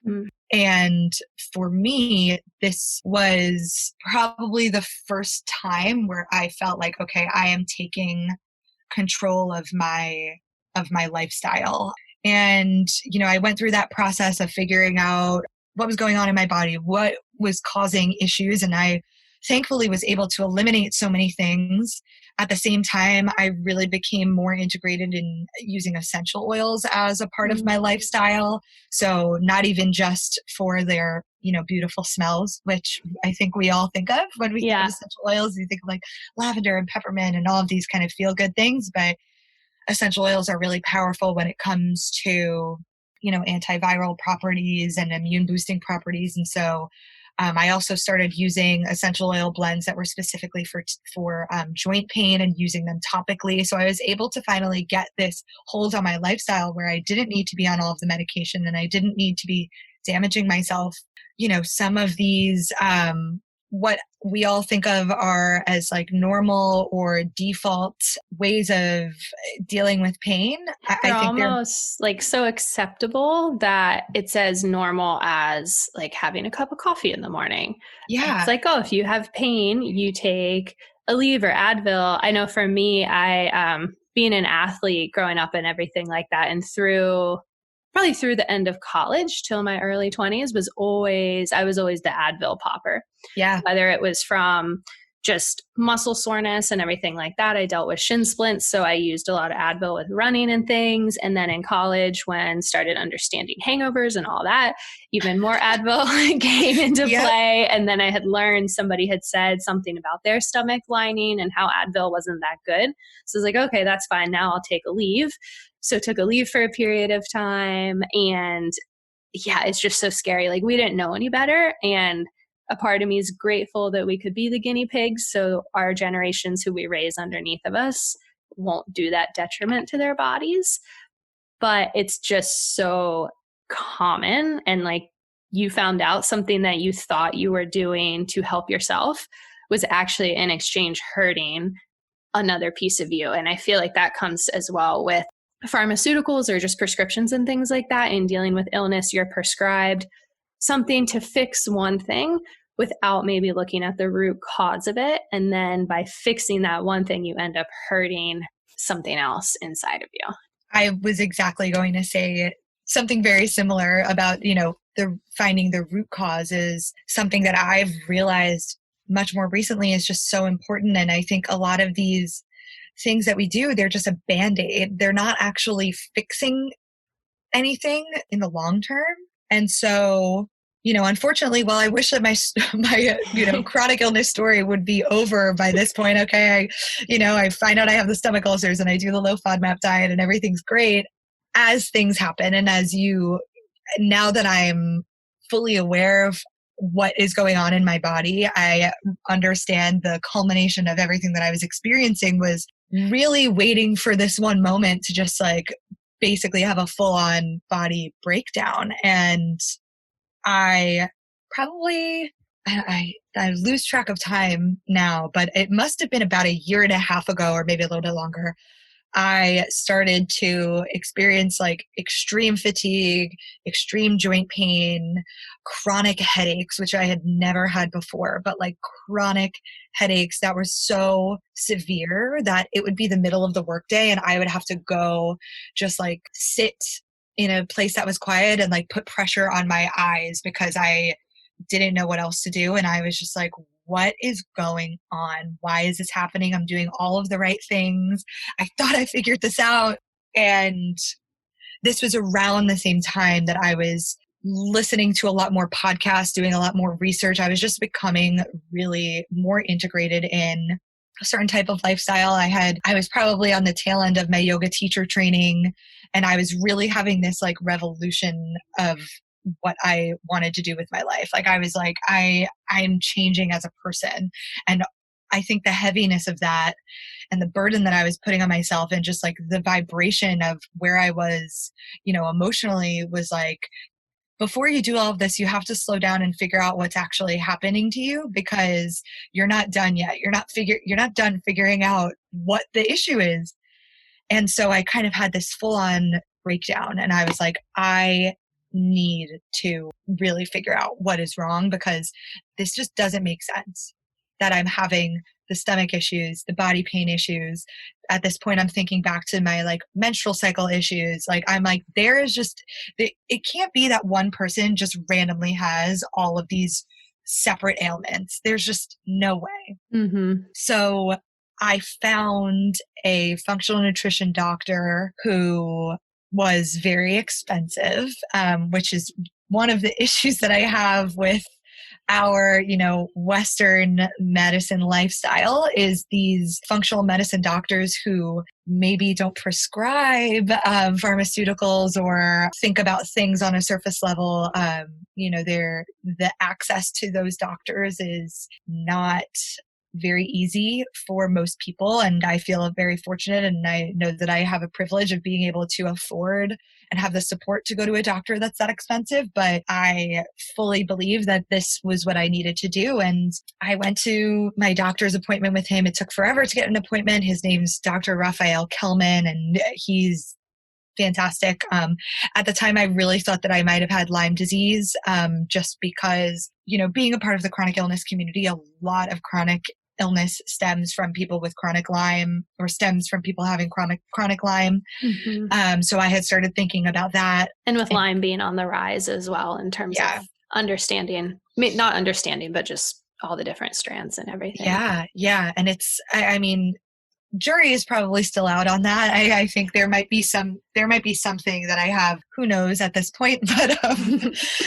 Mm. And for me, this was probably the first time where I felt like, okay, I am taking control of my lifestyle. And, I went through that process of figuring out what was going on in my body, what was causing issues. And I thankfully was able to eliminate so many things. At the same time, I really became more integrated in using essential oils as a part of my lifestyle. So not even just for their, beautiful smells, which I think we all think of when we think of essential oils. You think of like lavender and peppermint and all of these kind of feel good things, but essential oils are really powerful when it comes to, antiviral properties and immune boosting properties. And so I also started using essential oil blends that were specifically for joint pain and using them topically. So I was able to finally get this hold on my lifestyle where I didn't need to be on all of the medication and I didn't need to be damaging myself. Some of these, what we all think of are as like normal or default ways of dealing with pain. They're I think they're almost like so acceptable that it's as normal as like having a cup of coffee in the morning. It's like, oh, if you have pain, you take Aleve or Advil. I know for me, I being an athlete growing up and everything like that, and probably through the end of college till my early 20s I was always the Advil popper. Yeah. Whether it was from just muscle soreness and everything like that. I dealt with shin splints, so I used a lot of Advil with running and things. And then in college, when started understanding hangovers and all that, even more Advil came into play. And then I had learned, somebody had said something about their stomach lining and how Advil wasn't that good. So I was like, okay, that's fine. Now I'll take Aleve. So took Aleve for a period of time. And yeah, it's just so scary. Like we didn't know any better. And a part of me is grateful that we could be the guinea pigs so our generations who we raise underneath of us won't do that detriment to their bodies. But it's just so common. And like you found out something that you thought you were doing to help yourself was actually in exchange hurting another piece of you. And I feel like that comes as well with pharmaceuticals or just prescriptions and things like that. In dealing with illness, you're prescribed something to fix one thing without maybe looking at the root cause of it. And then by fixing that one thing, you end up hurting something else inside of you. I was exactly going to say something very similar about, the finding the root cause is something that I've realized much more recently is just so important. And I think a lot of these things that we do, they're just a band-aid. They're not actually fixing anything in the long term. And so, unfortunately, while I wish that my chronic illness story would be over by this point, okay, I find out I have the stomach ulcers and I do the low FODMAP diet and everything's great. As things happen and now that I'm fully aware of what is going on in my body, I understand the culmination of everything that I was experiencing was really waiting for this one moment to just like basically have a full-on body breakdown. And I lose track of time now, but it must have been about a year and a half ago or maybe a little bit longer. I started to experience like extreme fatigue, extreme joint pain, chronic headaches, which I had never had before, but like chronic headaches that were so severe that it would be the middle of the workday and I would have to go just like sit in a place that was quiet and like put pressure on my eyes because I didn't know what else to do. And I was just like, what is going on? Why is this happening? I'm doing all of the right things. I thought I figured this out. And this was around the same time that I was listening to a lot more podcasts, doing a lot more research. I was just becoming really more integrated in a certain type of lifestyle. I was probably on the tail end of my yoga teacher training, and I was really having this like revolution of what I wanted to do with my life. Like I was like, I'm changing as a person. And I think the heaviness of that and the burden that I was putting on myself and just like the vibration of where I was, emotionally was like before you do all of this, you have to slow down and figure out what's actually happening to you, because you're not done yet. You're not done figuring out what the issue is. And so I kind of had this full on breakdown, and I was like, I need to really figure out what is wrong, because this just doesn't make sense that I'm having the stomach issues, the body pain issues. At this point, I'm thinking back to my like menstrual cycle issues. Like, I'm like, it can't be that one person just randomly has all of these separate ailments. There's just no way. Mm-hmm. So I found a functional nutrition doctor who was very expensive, which is one of the issues that I have with our, Western medicine lifestyle, is these functional medicine doctors who maybe don't prescribe pharmaceuticals or think about things on a surface level. The access to those doctors is not very easy for most people. And I feel very fortunate, and I know that I have a privilege of being able to afford and have the support to go to a doctor that's that expensive. But I fully believe that this was what I needed to do. And I went to my doctor's appointment with him. It took forever to get an appointment. His name's Dr. Raphael Kelman, and he's fantastic. At the time, I really thought that I might have had Lyme disease, just because, being a part of the chronic illness community, a lot of chronic illness stems from people with chronic Lyme, or stems from people having chronic Lyme. Mm-hmm. So I had started thinking about that. And with Lyme being on the rise as well, in terms of understanding, not understanding, but just all the different strands and everything. Yeah. And it's, I mean, jury is probably still out on that. I think there might be something that I have, who knows at this point,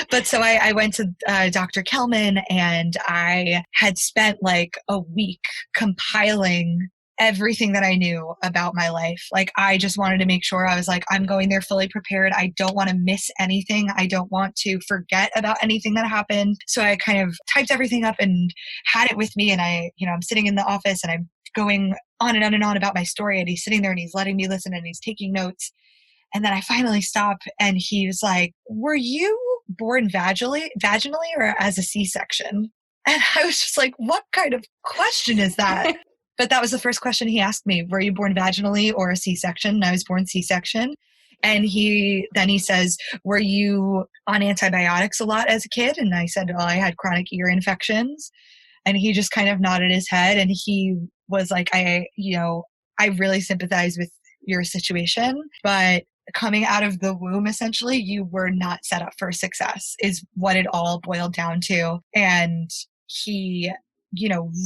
but so I went to Dr. Kelman, and I had spent like a week compiling everything that I knew about my life. Like, I just wanted to make sure, I was like, I'm going there fully prepared. I don't want to miss anything. I don't want to forget about anything that happened. So I kind of typed everything up and had it with me. And I'm sitting in the office, and I'm going on and on and on about my story, and he's sitting there and he's letting me listen and he's taking notes. And then I finally stop, and he was like, were you born vaginally or as a C-section? And I was just like, what kind of question is that? But that was the first question he asked me. Were you born vaginally or a C-section? And I was born C-section. And he says, were you on antibiotics a lot as a kid? And I said, well, I had chronic ear infections. And he just kind of nodded his head, and he was like, I really sympathize with your situation, but coming out of the womb, essentially, you were not set up for success, is what it all boiled down to. And he,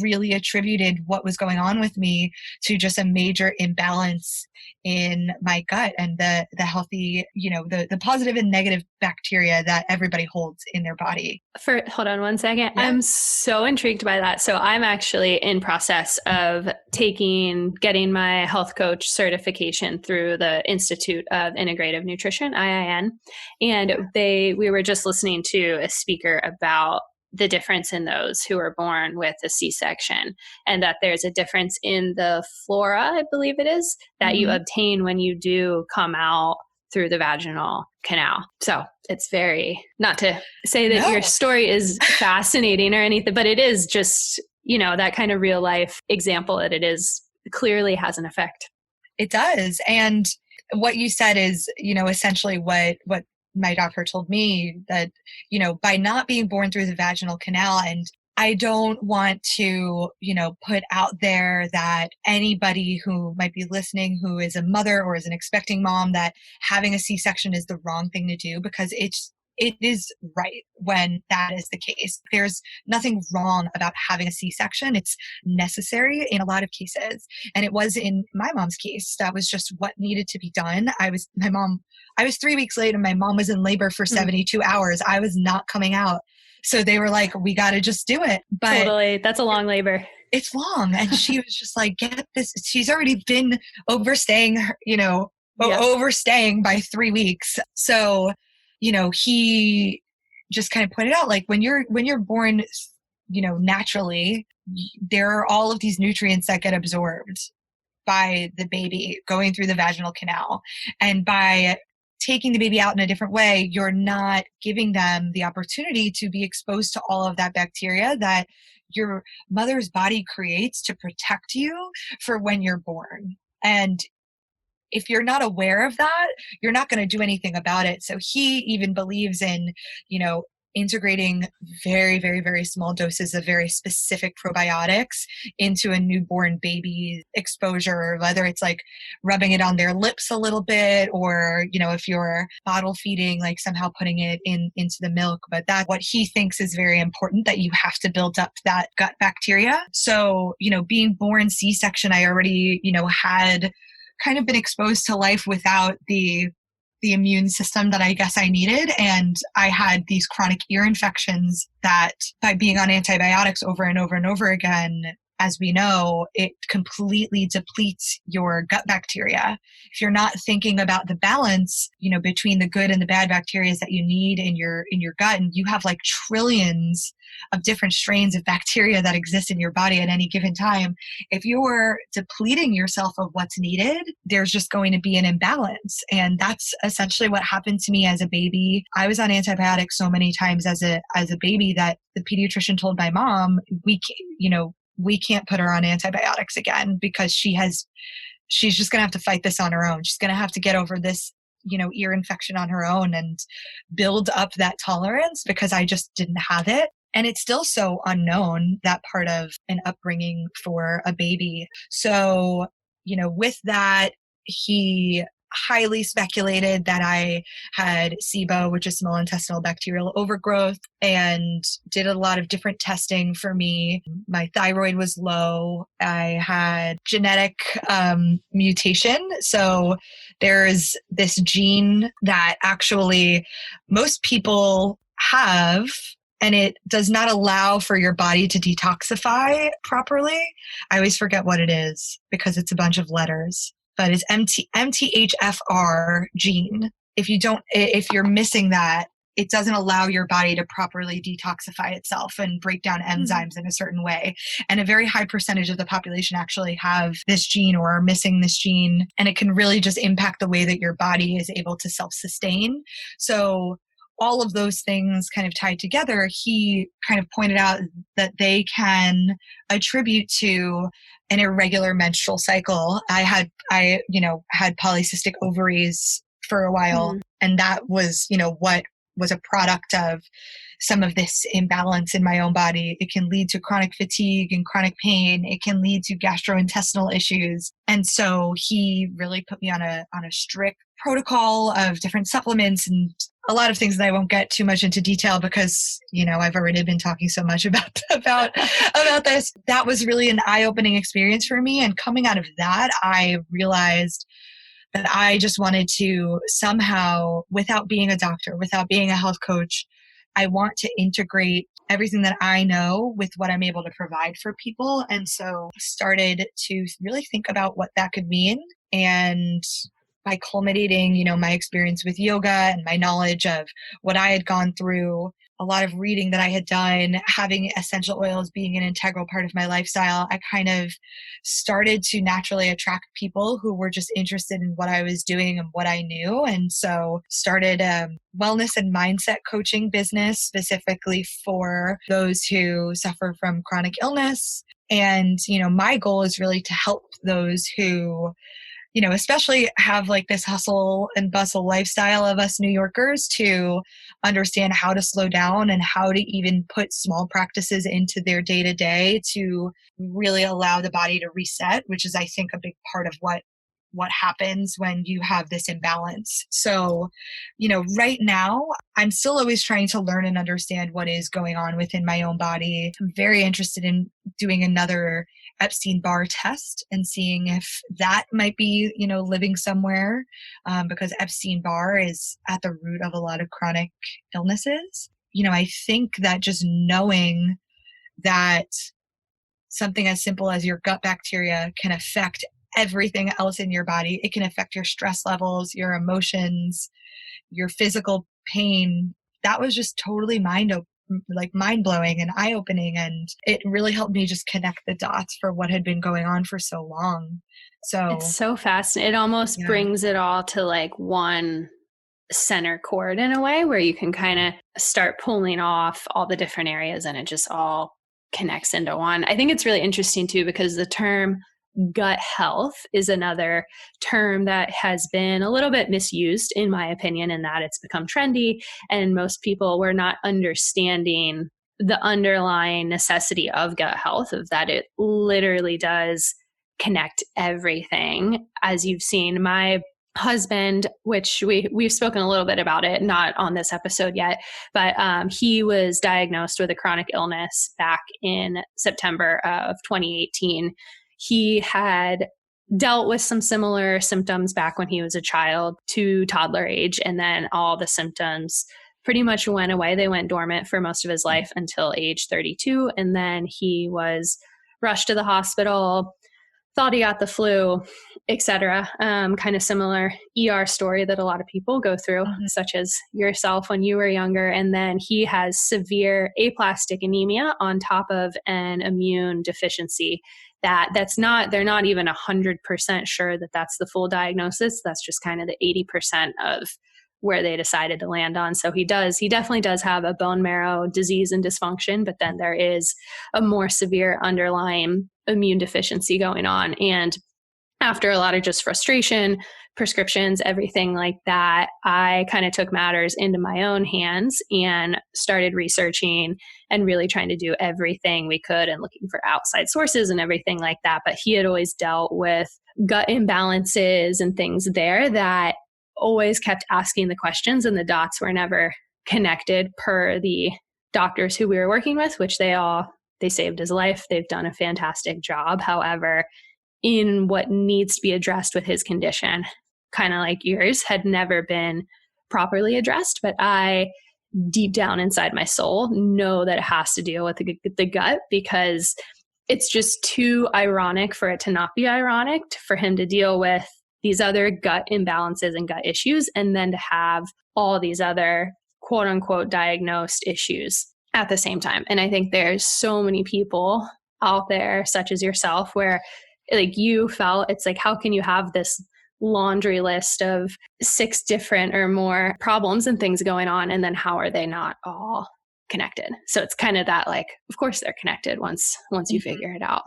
really attributed what was going on with me to just a major imbalance in my gut and the healthy, the positive and negative bacteria that everybody holds in their body. Hold on one second. Yeah. I'm so intrigued by that. So I'm actually in process of getting my health coach certification through the Institute of Integrative Nutrition, IIN. And we were just listening to a speaker about the difference in those who are born with a C-section, and that there's a difference in the flora, I believe it is, that you obtain when you do come out through the vaginal canal. So it's very, not to say that your story is fascinating or anything, but it is just, that kind of real life example that it is clearly has an effect. It does. And what you said is, essentially what my doctor told me, that, by not being born through the vaginal canal, and I don't want to, put out there that anybody who might be listening who is a mother or is an expecting mom, that having a C-section is the wrong thing to do, because it is right when that is the case. There's nothing wrong about having a C-section. It's necessary in a lot of cases. And it was in my mom's case. That was just what needed to be done. I was 3 weeks late, and my mom was in labor for 72 hours. I was not coming out. So they were like, we got to just do it. But totally. That's a long labor. It's long. And she was just like, get this. She's already been overstaying, overstaying by 3 weeks. So, he just kind of pointed out, like, when you're born, naturally, there are all of these nutrients that get absorbed by the baby going through the vaginal canal. And by taking the baby out in a different way, you're not giving them the opportunity to be exposed to all of that bacteria that your mother's body creates to protect you for when you're born. And if you're not aware of that, you're not going to do anything about it. So he even believes in, you know, integrating very, very, very small doses of very specific probiotics into a newborn baby exposure, whether it's like rubbing it on their lips a little bit, or, you know, if you're bottle feeding, like somehow putting it into the milk. But that's what he thinks is very important, that you have to build up that gut bacteria. So, you know, being born C-section, I already, you know, had kind of been exposed to life without the immune system that I guess I needed. And I had these chronic ear infections that, by being on antibiotics over and over and over again, as we know, it completely depletes your gut bacteria. If you're not thinking about the balance, you know, between the good and the bad bacteria that you need in your gut, and you have like trillions of different strains of bacteria that exist in your body at any given time. If you're depleting yourself of what's needed, there's just going to be an imbalance. And that's essentially what happened to me as a baby. I was on antibiotics so many times as a baby that the pediatrician told my mom, we can't put her on antibiotics again, because she's just going to have to fight this on her own. She's going to have to get over this, you know, ear infection on her own and build up that tolerance, because I just didn't have it. And it's still so unknown, that part of an upbringing for a baby. So, you know, with that, he highly speculated that I had SIBO, which is small intestinal bacterial overgrowth, and did a lot of different testing for me. My thyroid was low. I had genetic mutation. So there's this gene that actually most people have, and it does not allow for your body to detoxify properly. I always forget what it is because it's a bunch of letters, but it's MTHFR gene. If you're missing that, it doesn't allow your body to properly detoxify itself and break down enzymes in a certain way. And a very high percentage of the population actually have this gene or are missing this gene. And it can really just impact the way that your body is able to self-sustain. So all of those things kind of tied together, he kind of pointed out that they can attribute to an irregular menstrual cycle. I had polycystic ovaries for a while, and that was, you know, what was a product of some of this imbalance in my own body. It can lead to chronic fatigue and chronic pain. It can lead to gastrointestinal issues. And so he really put me on a strict protocol of different supplements and a lot of things that I won't get too much into detail because, you know, I've already been talking so much about this. That was really an eye-opening experience for me. And coming out of that, I realized that I just wanted to somehow, without being a doctor, without being a health coach, I want to integrate everything that I know with what I'm able to provide for people. And so started to really think about what that could mean. And by culminating, you know, my experience with yoga and my knowledge of what I had gone through, a lot of reading that I had done, having essential oils being an integral part of my lifestyle, I kind of started to naturally attract people who were just interested in what I was doing and what I knew. And so started a wellness and mindset coaching business specifically for those who suffer from chronic illness. And, you know, my goal is really to help those who, you know, especially have like this hustle and bustle lifestyle of us New Yorkers, to understand how to slow down and how to even put small practices into their day to day to really allow the body to reset, which is, I think, a big part of what happens when you have this imbalance. So, you know, right now, I'm still always trying to learn and understand what is going on within my own body. I'm very interested in doing another Epstein-Barr test and seeing if that might be, you know, living somewhere, because Epstein-Barr is at the root of a lot of chronic illnesses. You know, I think that just knowing that something as simple as your gut bacteria can affect everything else in your body. It can affect your stress levels, your emotions, your physical pain. That was just totally mind-blowing and eye-opening. And it really helped me just connect the dots for what had been going on for so long. So it's so fascinating. It almost brings it all to like one center cord in a way where you can kind of start pulling off all the different areas and it just all connects into one. I think it's really interesting too, because the term gut health is another term that has been a little bit misused, in my opinion, in that it's become trendy and most people were not understanding the underlying necessity of gut health, of that it literally does connect everything. As you've seen, my husband, which we've spoken a little bit about it, not on this episode yet, but he was diagnosed with a chronic illness back in September of 2018. He had dealt with some similar symptoms back when he was a child to toddler age, and then all the symptoms pretty much went away. They went dormant for most of his life until age 32, and then he was rushed to the hospital, thought he got the flu, etc. Kind of similar ER story that a lot of people go through, such as yourself when you were younger. And then he has severe aplastic anemia on top of an immune deficiency they're not even 100% sure that that's the full diagnosis. That's just kind of the 80% of where they decided to land on. So he definitely does have a bone marrow disease and dysfunction, but then there is a more severe underlying immune deficiency going on. And after a lot of just frustration, prescriptions, everything like that, I kind of took matters into my own hands and started researching and really trying to do everything we could and looking for outside sources and everything like that. But he had always dealt with gut imbalances and things there that always kept asking the questions, and the dots were never connected per the doctors who we were working with, which they saved his life. They've done a fantastic job. However, in what needs to be addressed with his condition, kind of like yours, had never been properly addressed. But I, deep down inside my soul, know that it has to deal with the gut, because it's just too ironic for it to not be ironic, for him to deal with these other gut imbalances and gut issues, and then to have all these other quote unquote diagnosed issues at the same time. And I think there's so many people out there, such as yourself, where like you felt it's like, how can you have this laundry list of 6 different or more problems and things going on, and then how are they not all connected? So it's kind of that, like, of course they're connected once you figure it out.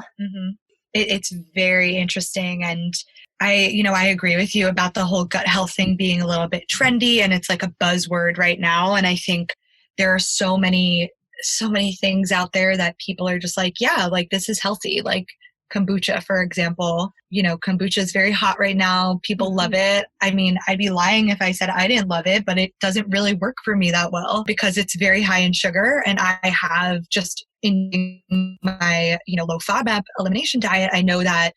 It's very interesting. And I agree with you about the whole gut health thing being a little bit trendy, and it's like a buzzword right now. And I think there are so many things out there that people are just like, yeah, like this is healthy. Like kombucha, for example, kombucha is very hot right now. People love it. I mean, I'd be lying if I said I didn't love it, but it doesn't really work for me that well because it's very high in sugar. And I have just in my, low FODMAP elimination diet, I know that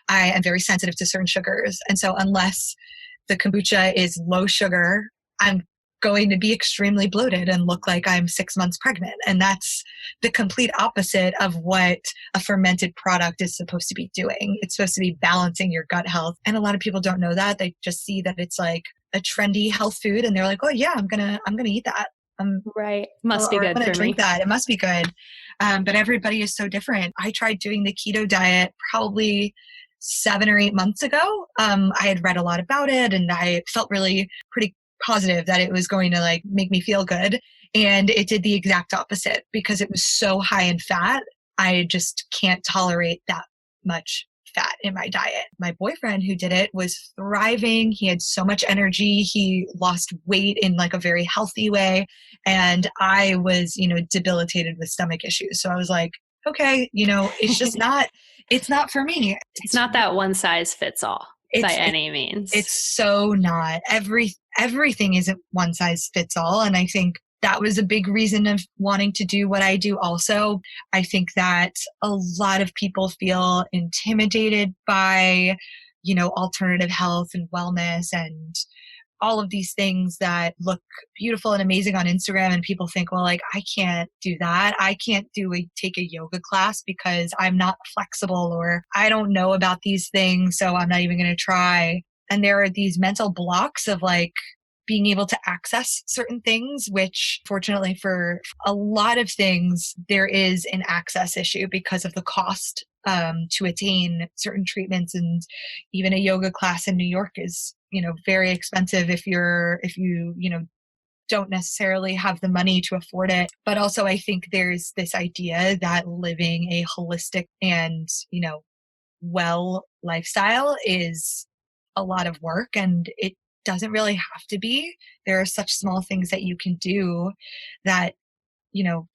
I am very sensitive to certain sugars. And so unless the kombucha is low sugar, I'm going to be extremely bloated and look like I'm 6 months pregnant. And that's the complete opposite of what a fermented product is supposed to be doing. It's supposed to be balancing your gut health. And a lot of people don't know that. They just see that it's like a trendy health food and they're like, oh yeah, I'm going to eat that. Right. Must be good. I'm going to drink that. It must be good. But everybody is so different. I tried doing the keto diet probably 7 or 8 months ago. I had read a lot about it and I felt really pretty positive that it was going to like make me feel good. And it did the exact opposite because it was so high in fat. I just can't tolerate that much fat in my diet. My boyfriend who did it was thriving. He had so much energy. He lost weight in like a very healthy way. And I was, debilitated with stomach issues. So I was like, okay, it's just it's not for me. It's not that one size fits all by any means. It's so not. Everything isn't one size fits all. And I think that was a big reason of wanting to do what I do also. I think that a lot of people feel intimidated by, alternative health and wellness and all of these things that look beautiful and amazing on Instagram. And people think, well, like, I can't do that. I can't take a yoga class because I'm not flexible or I don't know about these things. So I'm not even going to try. And there are these mental blocks of like being able to access certain things, which fortunately for a lot of things, there is an access issue because of the cost to attain certain treatments. And even a yoga class in New York is very expensive if you don't necessarily have the money to afford it. But also, I think there's this idea that living a holistic and, well lifestyle is a lot of work, and it doesn't really have to be. There are such small things that you can do that,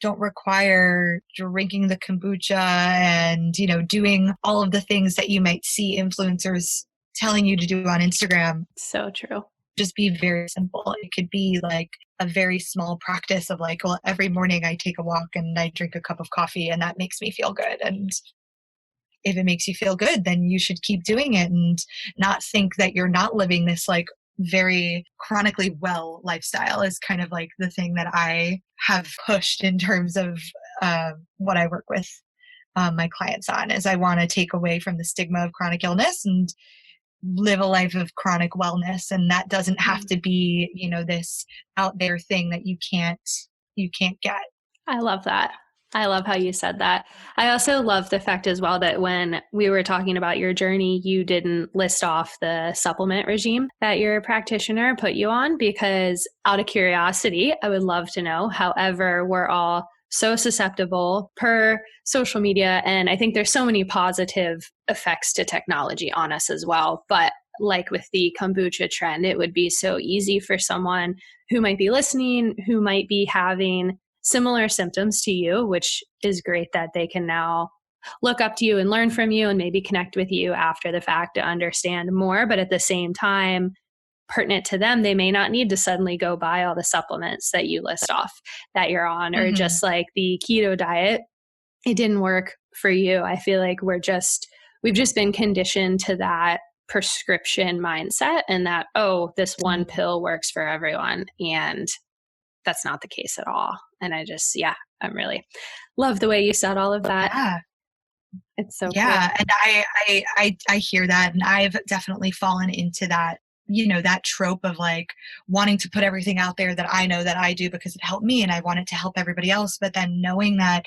don't require drinking the kombucha and, doing all of the things that you might see influencers telling you to do on Instagram. So true. Just be very simple. It could be like a very small practice of like, well, every morning I take a walk and I drink a cup of coffee and that makes me feel good. And if it makes you feel good, then you should keep doing it and not think that you're not living this like very chronically well lifestyle is kind of like the thing that I have pushed in terms of what I work with my clients on is I want to take away from the stigma of chronic illness and live a life of chronic wellness. And that doesn't have to be, this out there thing that you can't get. I love that. I love how you said that. I also love the fact as well that when we were talking about your journey, you didn't list off the supplement regime that your practitioner put you on, because out of curiosity, I would love to know. However, we're all so susceptible per social media. And I think there's so many positive effects to technology on us as well. But like with the kombucha trend, it would be so easy for someone who might be listening, who might be having similar symptoms to you, which is great that they can now look up to you and learn from you and maybe connect with you after the fact to understand more. But at the same time, pertinent to them, they may not need to suddenly go buy all the supplements that you list off that you're on, or just like the keto diet, it didn't work for you. I feel like we've just been conditioned to that prescription mindset and that, oh, this one pill works for everyone. And that's not the case at all. And I'm really love the way you said all of that. Yeah. It's so Yeah. cool. And I hear that. And I've definitely fallen into that, that trope of like wanting to put everything out there that I know that I do because it helped me and I want it to help everybody else. But then knowing that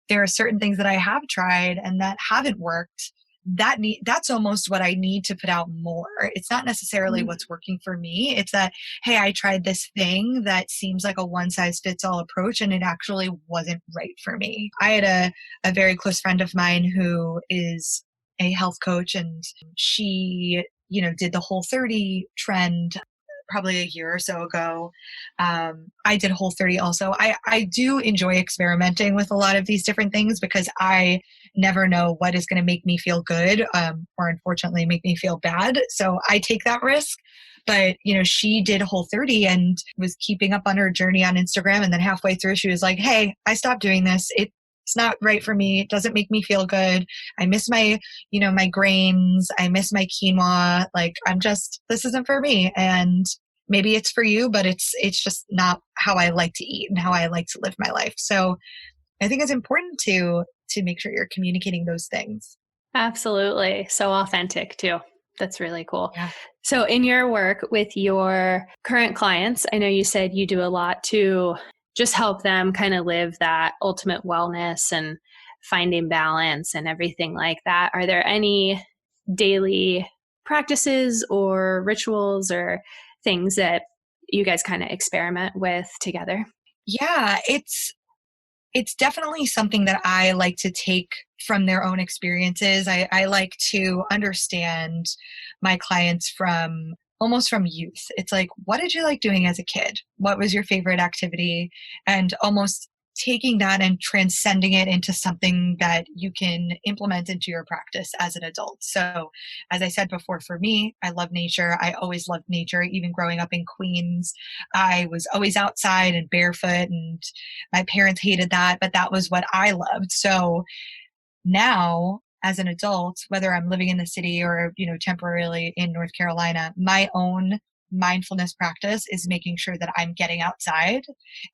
there are certain things that I have tried and that haven't worked, that's almost what I need to put out more. It's not necessarily what's working for me. It's that, hey, I tried this thing that seems like a one size fits all approach and it actually wasn't right for me. I had a very close friend of mine who is a health coach, and she, did the Whole30 trend probably a year or so ago. I did Whole30 also. I do enjoy experimenting with a lot of these different things because I never know what is going to make me feel good or unfortunately make me feel bad. So I take that risk. But, she did Whole30 and was keeping up on her journey on Instagram. And then halfway through, she was like, hey, I stopped doing this. It's not right for me. It doesn't make me feel good. I miss my, my grains. I miss my quinoa. Like, this isn't for me. And maybe it's for you, but it's just not how I like to eat and how I like to live my life. So I think it's important to make sure you're communicating those things. Absolutely. So authentic too. That's really cool. Yeah. So in your work with your current clients, I know you said you do a lot to just help them kind of live that ultimate wellness and finding balance and everything like that. Are there any daily practices or rituals or things that you guys kind of experiment with together? Yeah, it's definitely something that I like to take from their own experiences. I like to understand my clients almost from youth. It's like, what did you like doing as a kid? What was your favorite activity? And almost taking that and transcending it into something that you can implement into your practice as an adult. So, as I said before, for me, I love nature. I always loved nature. Even growing up in Queens, I was always outside and barefoot, and my parents hated that, but that was what I loved. So now, as an adult, whether I'm living in the city or, temporarily in North Carolina, my own mindfulness practice is making sure that I'm getting outside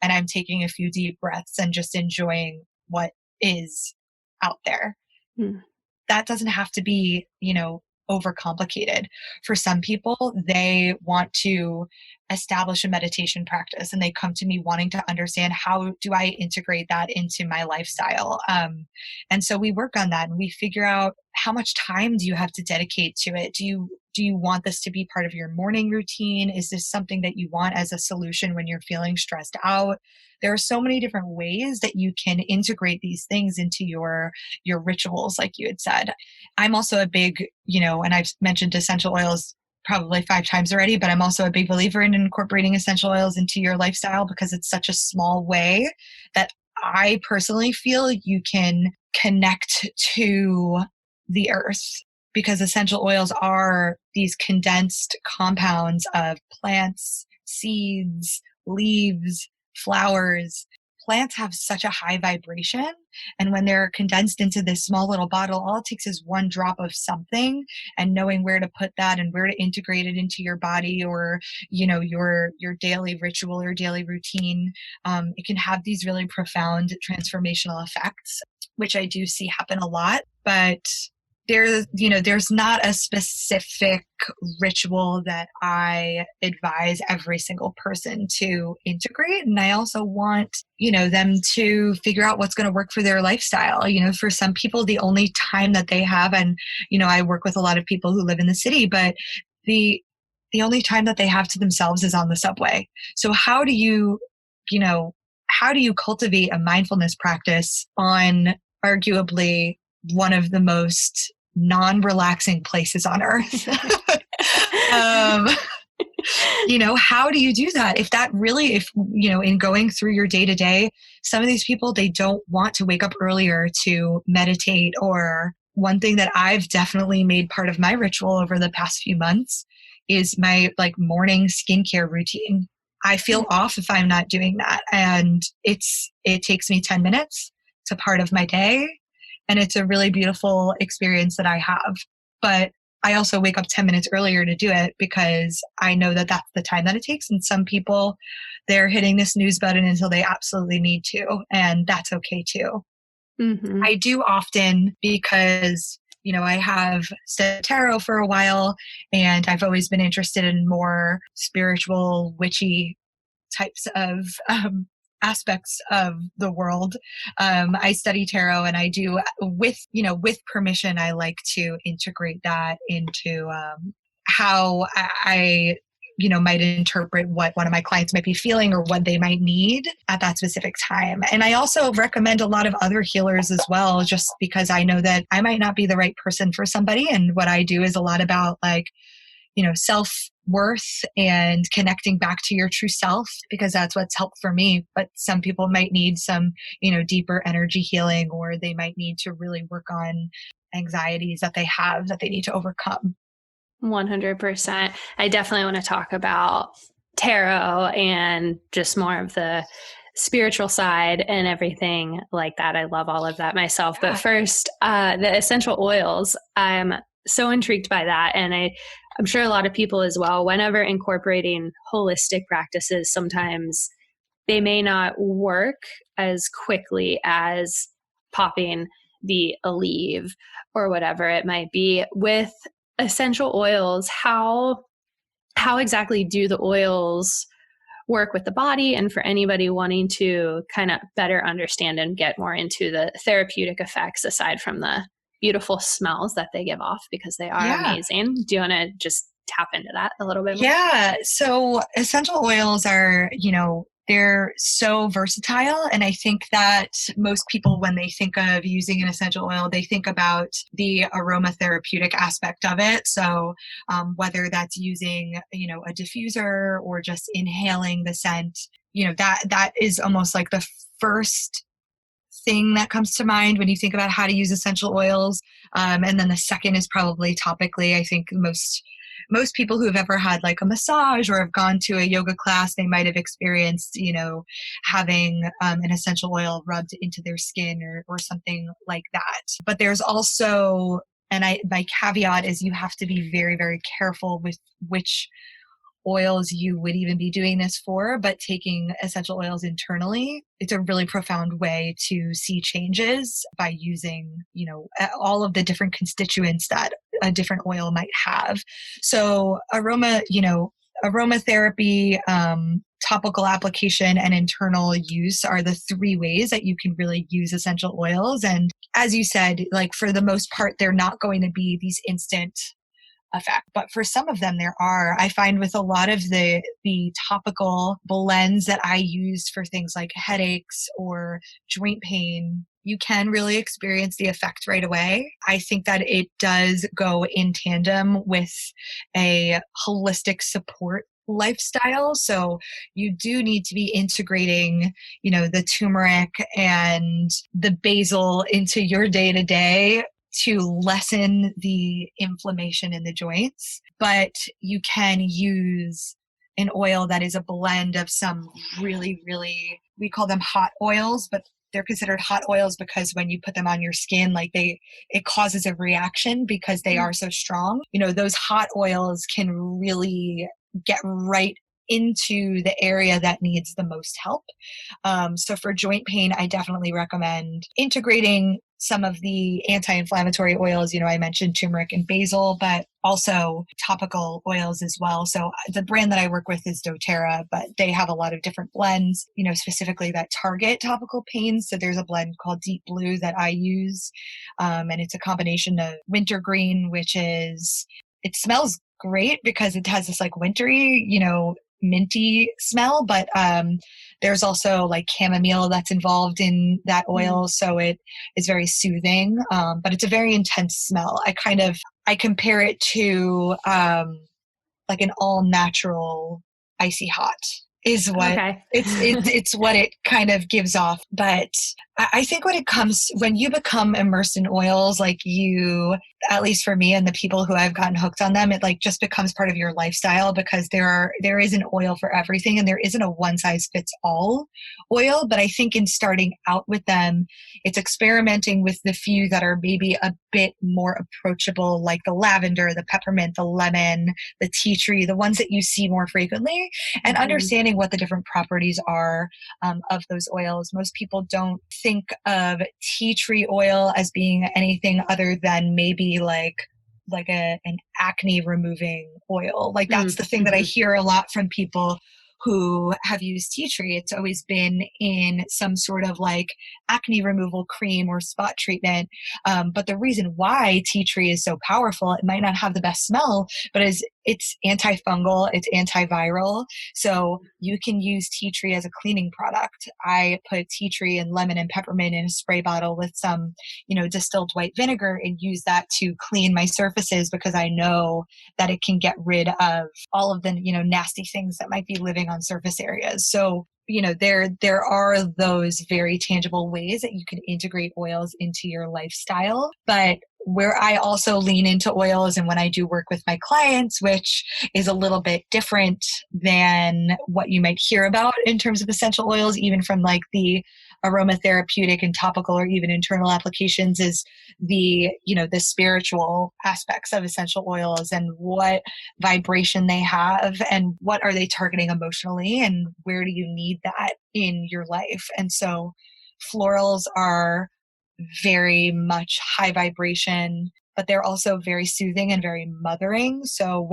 and I'm taking a few deep breaths and just enjoying what is out there. That doesn't have to be, overcomplicated. For some people, they want to establish a meditation practice and they come to me wanting to understand how do I integrate that into my lifestyle. And so we work on that and we figure out how much time do you have to dedicate to it? Do you want this to be part of your morning routine? Is this something that you want as a solution when you're feeling stressed out? There are so many different ways that you can integrate these things into your rituals, like you had said. I'm also a big, and I've mentioned essential oils probably 5 times already, but I'm also a big believer in incorporating essential oils into your lifestyle because it's such a small way that I personally feel you can connect to the earth, because essential oils are these condensed compounds of plants, seeds, leaves, flowers. Plants have such a high vibration. And when they're condensed into this small little bottle, all it takes is one drop of something, and knowing where to put that and where to integrate it into your body or, your daily ritual or daily routine. It can have these really profound transformational effects, which I do see happen a lot. But there's not a specific ritual that I advise every single person to integrate. And I also want, them to figure out what's going to work for their lifestyle. For some people, the only time that they have, and, I work with a lot of people who live in the city, but the only time that they have to themselves is on the subway. So how do you cultivate a mindfulness practice on arguably one of the most non-relaxing places on earth? How do you do that? If in going through your day to day, some of these people, they don't want to wake up earlier to meditate. Or one thing that I've definitely made part of my ritual over the past few months is my morning skincare routine. I feel off if I'm not doing that. And it takes me 10 minutes. It's a part of my day. And it's a really beautiful experience that I have. But I also wake up 10 minutes earlier to do it because I know that that's the time that it takes. And some people, they're hitting the snooze button until they absolutely need to. And that's okay too. Mm-hmm. I do often because, I have studied tarot for a while and I've always been interested in more spiritual, witchy types of aspects of the world. I study tarot and I do with permission, I like to integrate that into how I might interpret what one of my clients might be feeling or what they might need at that specific time. And I also recommend a lot of other healers as well, just because I know that I might not be the right person for somebody. And what I do is a lot about self-worth and connecting back to your true self, because that's what's helped for me. But some people might need some, deeper energy healing, or they might need to really work on anxieties that they have that they need to overcome. 100%. I definitely want to talk about tarot and just more of the spiritual side and everything like that. I love all of that myself. Yeah. But first, the essential oils, I'm so intrigued by that. And I'm sure a lot of people as well, whenever incorporating holistic practices, sometimes they may not work as quickly as popping the Aleve or whatever it might be. With essential oils, how exactly do the oils work with the body? And for anybody wanting to kind of better understand and get more into the therapeutic effects aside from the beautiful smells that they give off, because they are amazing. Do you want to just tap into that a little bit more? Yeah. So essential oils are, they're so versatile. And I think that most people, when they think of using an essential oil, they think about the aromatherapeutic aspect of it. So whether that's using, a diffuser or just inhaling the scent, that is almost like the first thing that comes to mind when you think about how to use essential oils. And then the second is probably topically. I think most people who have ever had a massage or have gone to a yoga class, they might have experienced, having an essential oil rubbed into their skin or something like that. But there's also, and my caveat is you have to be very, very careful with which oils you would even be doing this for, but taking essential oils internally, it's a really profound way to see changes by using, all of the different constituents that a different oil might have. So aroma, aromatherapy, topical application, and internal use are the three ways that you can really use essential oils. And as you said, like for the most part, they're not going to be these instant effect. But for some of them, there are. I find with a lot of the topical blends that I use for things like headaches or joint pain, you can really experience the effect right away. I think that it does go in tandem with a holistic support lifestyle. So you do need to be integrating, the turmeric and the basil into your day to day to lessen the inflammation in the joints. But you can use an oil that is a blend of some really, really, we call them hot oils, but they're considered hot oils because when you put them on your skin, it causes a reaction because they are so strong. Those hot oils can really get right into the area that needs the most help. So for joint pain, I definitely recommend integrating some of the anti-inflammatory oils. I mentioned turmeric and basil, but also topical oils as well. So the brand that I work with is doTERRA, but they have a lot of different blends, specifically that target topical pain. So there's a blend called Deep Blue that I use. And it's a combination of wintergreen, it smells great because it has this like wintry, minty smell, but there's also like chamomile that's involved in that oil, so it is very soothing, but it's a very intense smell. I compare it to like an all natural icy hot is what it's what it kind of gives off. But I think when you become immersed in oils, like at least for me and the people who I've gotten hooked on them, it like just becomes part of your lifestyle because there is an oil for everything and there isn't a one size fits all oil. But I think in starting out with them, it's experimenting with the few that are maybe a bit more approachable, like the lavender, the peppermint, the lemon, the tea tree, the ones that you see more frequently, and understanding what the different properties are of those oils. Most people don't think of tea tree oil as being anything other than maybe like an acne removing oil. Like that's the thing that I hear a lot from people who have used tea tree. It's always been in some sort of like acne removal cream or spot treatment. But the reason why tea tree is so powerful, it might not have the best smell, but it's antifungal, it's antiviral. So you can use tea tree as a cleaning product. I put tea tree and lemon and peppermint in a spray bottle with some, distilled white vinegar and use that to clean my surfaces because I know that it can get rid of all of the, nasty things that might be living on surface areas. So there are those very tangible ways that you can integrate oils into your lifestyle. But where I also lean into oils and when I do work with my clients, which is a little bit different than what you might hear about in terms of essential oils, even from like the aromatherapeutic and topical or even internal applications, is the spiritual aspects of essential oils and what vibration they have and what are they targeting emotionally and where do you need that in your life. And so florals are very much high vibration, but they're also very soothing and very mothering. So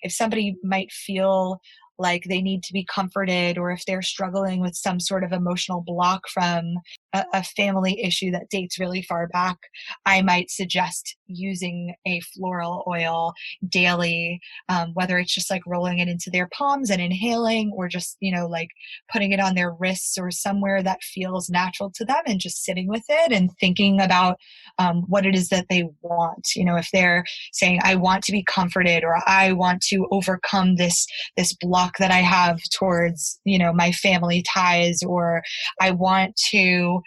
if somebody might feel like they need to be comforted, or if they're struggling with some sort of emotional block from a family issue that dates really far back, I might suggest using a floral oil daily, whether it's just like rolling it into their palms and inhaling, or just, like putting it on their wrists or somewhere that feels natural to them and just sitting with it and thinking about what it is that they want. If they're saying, I want to be comforted, or I want to overcome this block that I have towards, my family ties, or I want to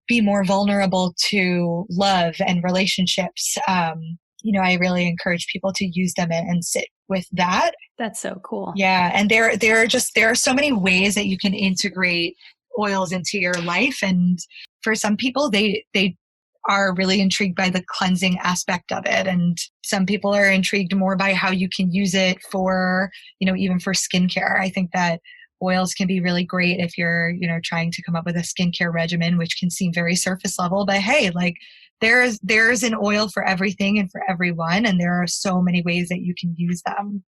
be more vulnerable to love and relationships. I really encourage people to use them and sit with that. That's so cool. Yeah. And there are so many ways that you can integrate oils into your life. And for some people, they are really intrigued by the cleansing aspect of it. And some people are intrigued more by how you can use it for, even for skincare. I think that oils can be really great if you're, trying to come up with a skincare regimen, which can seem very surface level, but hey, like there's an oil for everything and for everyone. And there are so many ways that you can use them.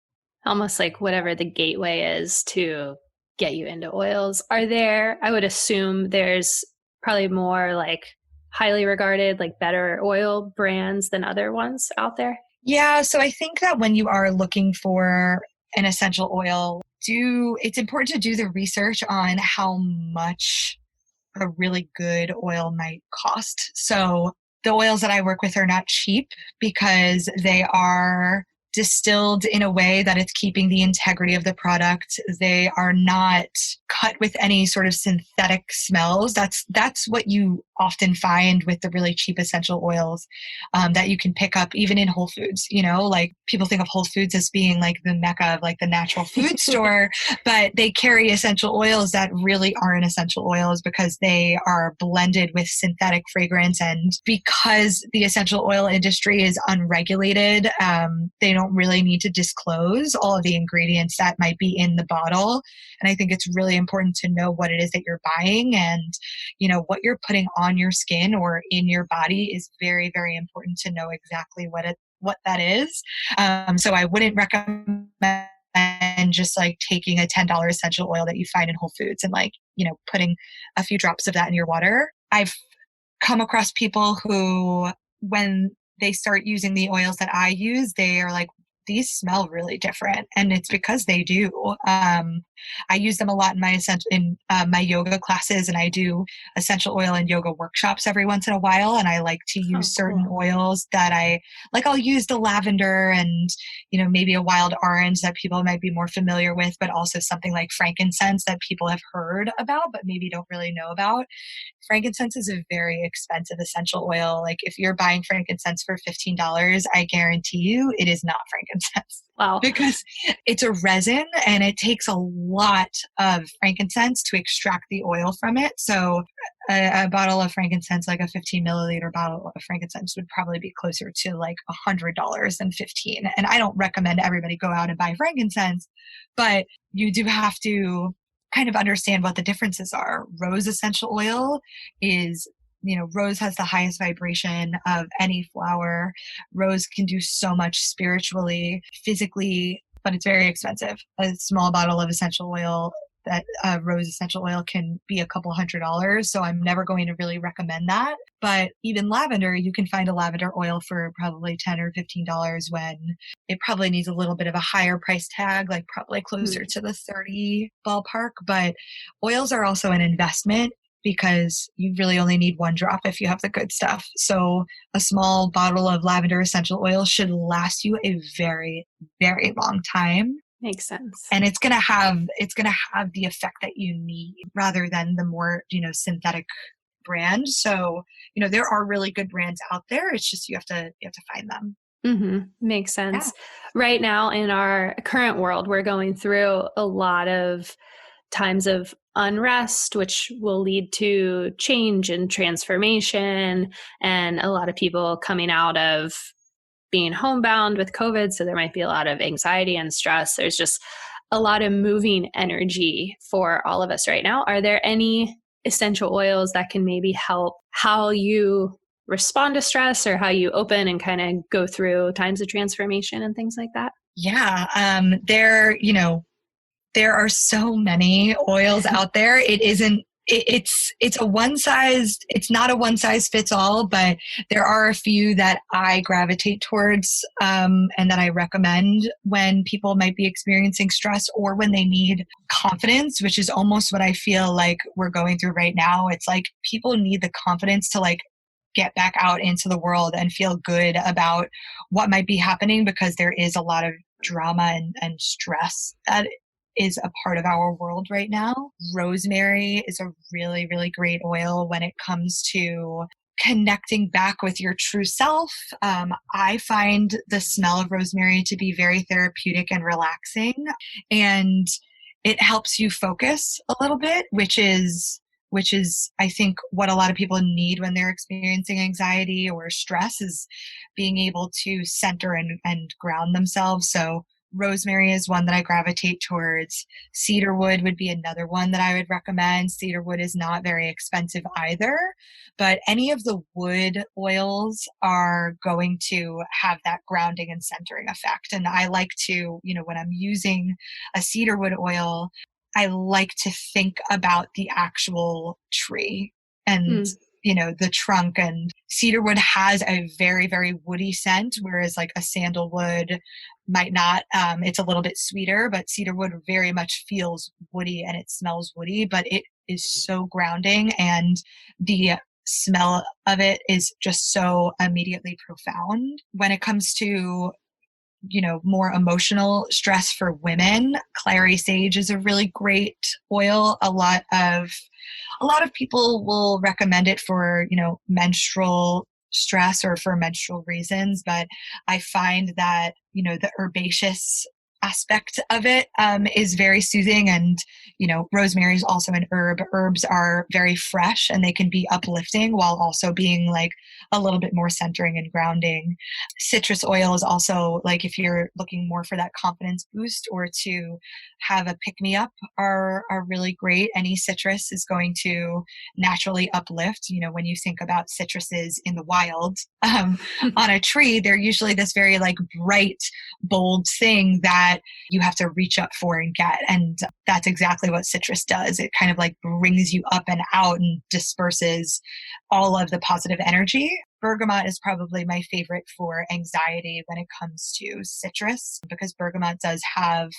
almost like whatever the gateway is to get you into oils. Are there, I would assume there's probably more like highly regarded, like better oil brands than other ones out there? Yeah, so I think that when you are looking for an essential oil, it's important to do the research on how much a really good oil might cost. So the oils that I work with are not cheap because they are distilled in a way that it's keeping the integrity of the product. They are not cut with any sort of synthetic smells. That's what you often find with the really cheap essential oils that you can pick up even in Whole Foods. You know, like people think of Whole Foods as being like the mecca of like the natural food store, but they carry essential oils that really aren't essential oils because they are blended with synthetic fragrance. And because the essential oil industry is unregulated, they don't really need to disclose all of the ingredients that might be in the bottle. And I think it's really important to know what it is that you're buying, and, you know, what you're putting on your skin or in your body is very, very important to know exactly what that is. So I wouldn't recommend just like taking a $10 essential oil that you find in Whole Foods and like, you know, putting a few drops of that in your water. I've come across people who, when they start using the oils that I use, they are like, these smell really different, and it's because they do. I use them a lot in my yoga classes, and I do essential oil and yoga workshops every once in a while. And I like to Oh, use certain cool. oils that I like. I'll use the lavender and, you know, maybe a wild orange that people might be more familiar with, but also something like frankincense that people have heard about but maybe don't really know about. Frankincense is a very expensive essential oil. Like if you're buying frankincense for $15, I guarantee you it is not frankincense Wow. because it's a resin and it takes a lot of frankincense to extract the oil from it. So a bottle of frankincense, like a 15 milliliter bottle of frankincense, would probably be closer to like $100 than 15. And I don't recommend everybody go out and buy frankincense, but you do have to kind of understand what the differences are. Rose essential oil is, you know, rose has the highest vibration of any flower. Rose can do so much spiritually, physically, but it's very expensive. A small bottle of essential oil, that rose essential oil, can be a couple $100s. So I'm never going to really recommend that. But even lavender, you can find a lavender oil for probably $10 or $15 when it probably needs a little bit of a higher price tag, like probably closer Hmm. to the 30 ballpark. But oils are also an investment because you really only need one drop if you have the good stuff. So a small bottle of lavender essential oil should last you a very, very long time. Makes sense. And it's going to have the effect that you need rather than the more, you know, synthetic brand. So, you know, there are really good brands out there. It's just you have to find them. Makes Yeah. sense. Right now, in our current world, we're going through a lot of times of unrest, which will lead to change and transformation, and a lot of people coming out of being homebound with COVID. So there might be a lot of anxiety and stress. There's just a lot of moving energy for all of us right now. Are there any essential oils that can maybe help how you respond to stress or how you open and kind of go through times of transformation and things like that? Yeah. There are so many oils out there. It's not a one size fits all, but there are a few that I gravitate towards, and that I recommend when people might be experiencing stress or when they need confidence, which is almost what I feel like we're going through right now. It's like people need the confidence to like get back out into the world and feel good about what might be happening, because there is a lot of drama and stress that is a part of our world right now. Rosemary is a really, really great oil when it comes to connecting back with your true self. I find the smell of rosemary to be very therapeutic and relaxing, and it helps you focus a little bit, which is I think what a lot of people need when they're experiencing anxiety or stress, is being able to center and ground themselves. So rosemary is one that I gravitate towards. Cedarwood would be another one that I would recommend. Cedarwood is not very expensive either, but any of the wood oils are going to have that grounding and centering effect. And I like to, when I'm using a cedarwood oil, I like to think about the actual tree and Mm. the trunk. And cedarwood has a very, very woody scent, whereas like a sandalwood might not. It's a little bit sweeter, but cedarwood very much feels woody and it smells woody, but it is so grounding, and the smell of it is just so immediately profound. When it comes to more emotional stress for women, clary sage is a really great oil. A lot of people will recommend it for, menstrual stress or for menstrual reasons, but I find that, the herbaceous aspect of it is very soothing. And, rosemary is also an herb. Herbs are very fresh and they can be uplifting while also being like a little bit more centering and grounding. Citrus oil is also like, if you're looking more for that confidence boost or to have a pick me up, are really great. Any citrus is going to naturally uplift. When you think about citruses in the wild, on a tree, they're usually this very like bright, bold thing that you have to reach up for and get. And that's exactly what citrus does. It kind of like brings you up and out and disperses all of the positive energy. Bergamot is probably my favorite for anxiety when it comes to citrus, because bergamot does have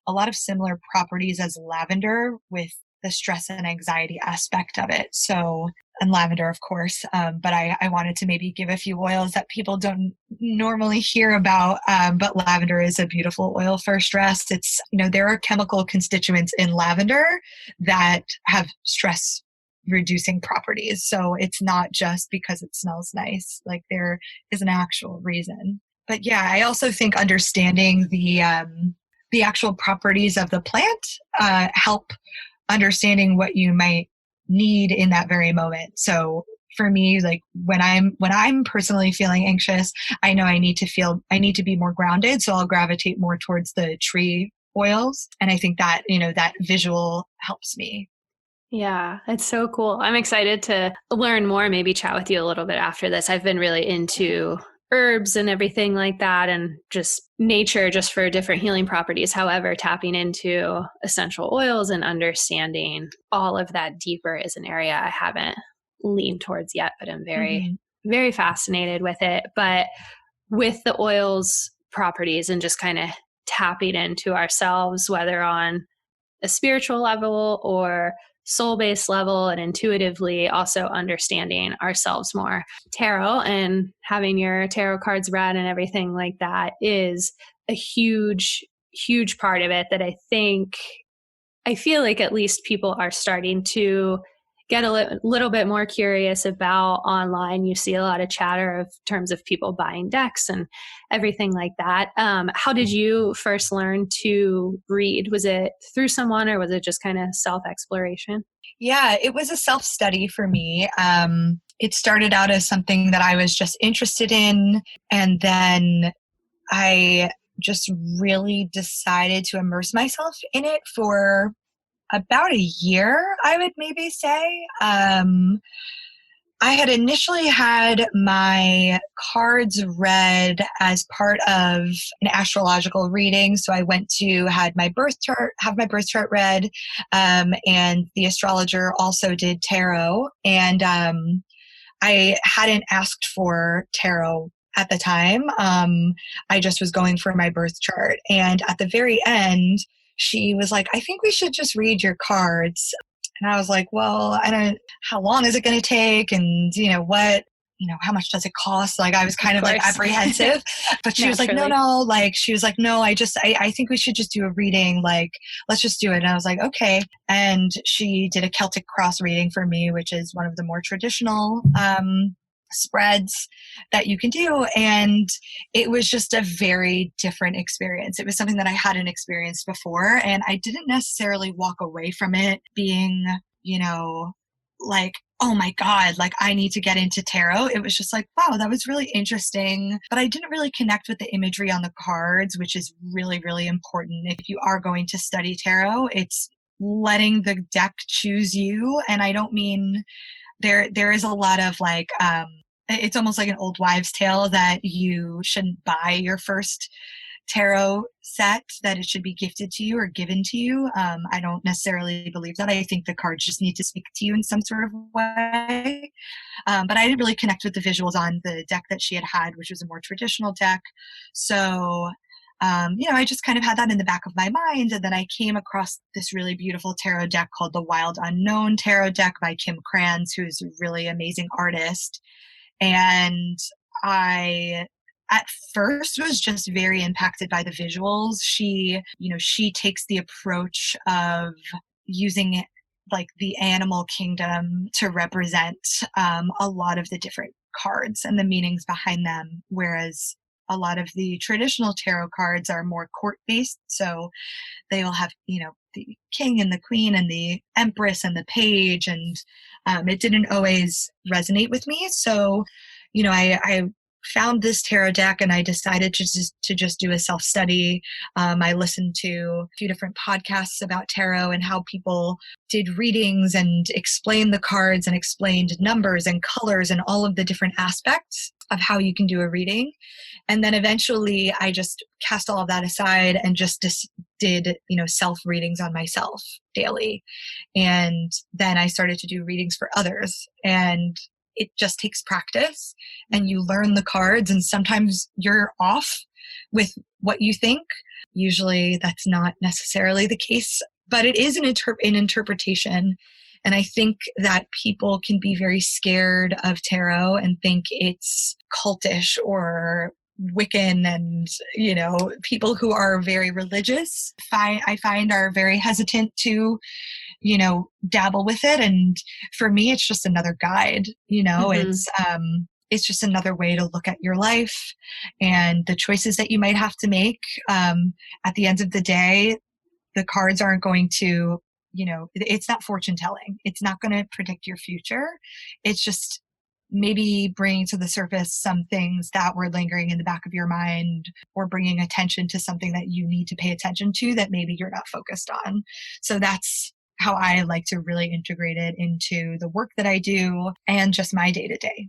a lot of similar properties as lavender with the stress and anxiety aspect of it. So, and lavender, of course, but I wanted to maybe give a few oils that people don't normally hear about, but lavender is a beautiful oil for stress. It's, there are chemical constituents in lavender that have stress reducing properties. So it's not just because it smells nice, like there is an actual reason. But yeah, I also think understanding the actual properties of the plant help understanding what you might need in that very moment. So for me, like when I'm personally feeling anxious, I know I need to be more grounded. So I'll gravitate more towards the tree oils. And I think that, that visual helps me. Yeah, it's so cool. I'm excited to learn more, maybe chat with you a little bit after this. I've been really into herbs and everything like that, and just nature just for different healing properties. However, tapping into essential oils and understanding all of that deeper is an area I haven't leaned towards yet, but I'm very, Mm-hmm. very fascinated with it. But with the oils properties and just kind of tapping into ourselves, whether on a spiritual level or soul-based level, and intuitively also understanding ourselves more. Tarot and having your tarot cards read and everything like that is a huge, huge part of it that I feel like at least people are starting to get a little bit more curious about online. You see a lot of chatter of terms of people buying decks and everything like that. How did you first learn to read? Was it through someone or was it just kind of self-exploration? Yeah, it was a self-study for me. It started out as something that I was just interested in, and then I just really decided to immerse myself in it for about a year, I would maybe say. I had initially had my cards read as part of an astrological reading. So I went to have my birth chart read, and the astrologer also did tarot. And I hadn't asked for tarot at the time. I just was going for my birth chart. And at the very end, she was like, I think we should just read your cards. And I was like, well, I don't, how long is it going to take? And, how much does it cost? Like, I was kind of like apprehensive, but she was like, no, like, she was like, no, I think we should just do a reading. Like, let's just do it. And I was like, okay. And she did a Celtic cross reading for me, which is one of the more traditional, spreads that you can do. And it was just a very different experience. It was something that I hadn't experienced before. And I didn't necessarily walk away from it being, like oh my God, like I need to get into tarot. It was just like, wow, that was really interesting. But I didn't really connect with the imagery on the cards, which is really, really important. If you are going to study tarot, it's letting the deck choose you. And I don't mean there is a lot of like, it's almost like an old wives' tale that you shouldn't buy your first tarot set, that it should be gifted to you or given to you. I don't necessarily believe that. I think the cards just need to speak to you in some sort of way. But I didn't really connect with the visuals on the deck that she had, which was a more traditional deck. So, I just kind of had that in the back of my mind. And then I came across this really beautiful tarot deck called the Wild Unknown Tarot Deck by Kim Kranz, who's a really amazing artist. And I at first was just very impacted by the visuals. She takes the approach of using like the animal kingdom to represent a lot of the different cards and the meanings behind them, whereas a lot of the traditional tarot cards are more court based. So they will have, the king and the queen and the empress and the page, and it didn't always resonate with me. So, I found this tarot deck and I decided to just do a self-study. I listened to a few different podcasts about tarot and how people did readings and explained the cards and explained numbers and colors and all of the different aspects of how you can do a reading. And then eventually I just cast all of that aside and just did, self readings on myself daily. And then I started to do readings for others. And it just takes practice, and you learn the cards, and sometimes you're off with what you think. Usually that's not necessarily the case, but it is an interpretation. And I think that people can be very scared of tarot and think it's cultish or Wiccan, and people who are very religious I find are very hesitant to dabble with it. And for me, it's just another guide. It's just another way to look at your life and the choices that you might have to make. At the end of the day, the cards aren't going to, it's not fortune telling. It's not going to predict your future. It's just maybe bringing to the surface some things that were lingering in the back of your mind, or bringing attention to something that you need to pay attention to that maybe you're not focused on. So that's how I like to really integrate it into the work that I do and just my day to day.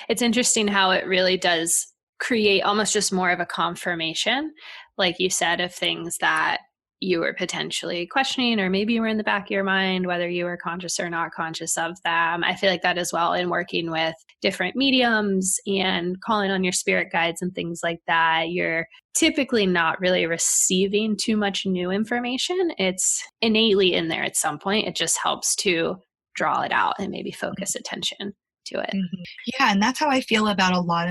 It's interesting how it really does create almost just more of a confirmation, like you said, of things that you were potentially questioning, or maybe you were in the back of your mind, whether you were conscious or not conscious of them. I feel like that as well in working with different mediums and calling on your spirit guides and things like that. You're typically not really receiving too much new information. It's innately in there at some point. It just helps to draw it out and maybe focus attention to it. Mm-hmm. Yeah, and that's how I feel about a lot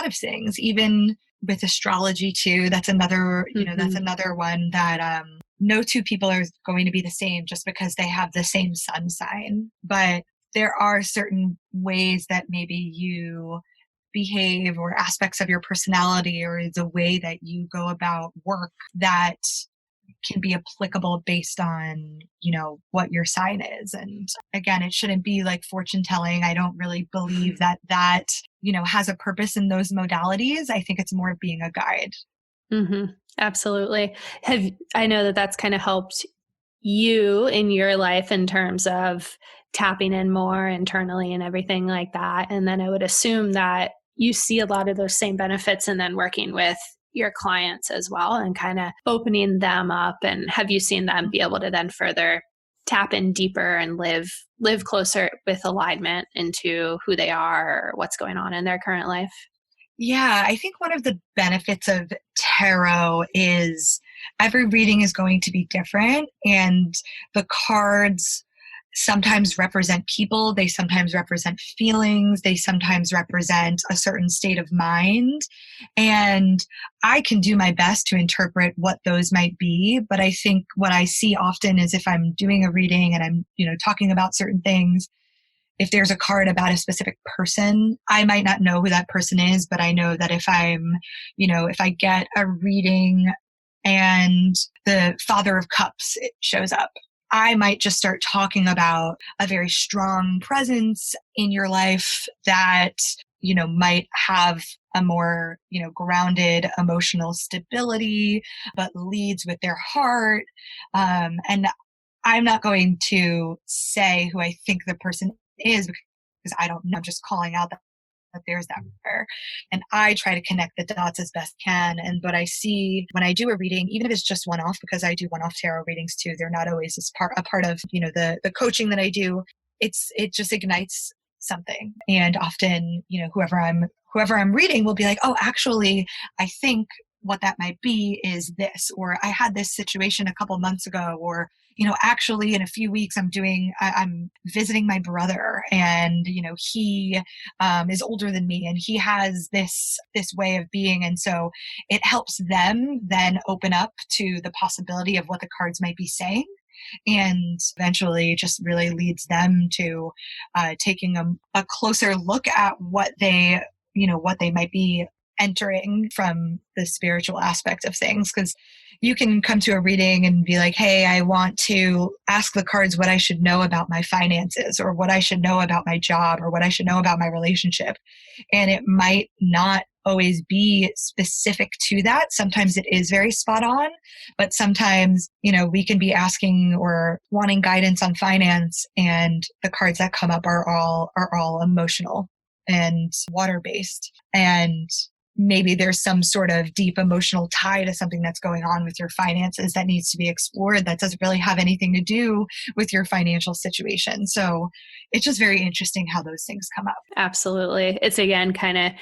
of things, even with astrology too. That's another, that's another one that no two people are going to be the same just because they have the same sun sign. But there are certain ways that maybe you behave, or aspects of your personality, or the way that you go about work, that can be applicable based on, what your sign is. And again, it shouldn't be like fortune telling. I don't really believe that has a purpose in those modalities. I think it's more being a guide. Absolutely. I know that that's kind of helped you in your life in terms of tapping in more internally and everything like that. And then I would assume that you see a lot of those same benefits and then working with your clients as well and kind of opening them up. And have you seen them be able to then further tap in deeper and live closer with alignment into who they are or what's going on in their current life? Yeah, I think one of the benefits of tarot is every reading is going to be different, and the cards sometimes represent people, they sometimes represent feelings, they sometimes represent a certain state of mind. And I can do my best to interpret what those might be, but I think what I see often is if I'm doing a reading and I'm, talking about certain things, if there's a card about a specific person, I might not know who that person is, but I know that if I get a reading and the Father of Cups, it shows up, I might just start talking about a very strong presence in your life that, might have a more, grounded emotional stability, but leads with their heart. And I'm not going to say who I think the person is because I don't know. I'm just calling out that there's that prayer. And I try to connect the dots as best can. And what I see when I do a reading, even if it's just one off, because I do one off tarot readings too, they're not always a part of, the coaching that I do. It just ignites something. And often, whoever I'm reading will be like, oh, actually, I think what that might be is this, or I had this situation a couple months ago, or actually in a few weeks I'm visiting my brother, and he is older than me, and he has this way of being, and so it helps them then open up to the possibility of what the cards might be saying, and eventually just really leads them to taking a closer look at what they might be entering from the spiritual aspect of things. Because you can come to a reading and be like, hey, I want to ask the cards what I should know about my finances, or what I should know about my job, or what I should know about my relationship. And it might not always be specific to that. Sometimes it is very spot on, but sometimes, we can be asking or wanting guidance on finance, and the cards that come up are all emotional and water based. And maybe there's some sort of deep emotional tie to something that's going on with your finances that needs to be explored that doesn't really have anything to do with your financial situation. So it's just very interesting how those things come up. Absolutely. It's again kind of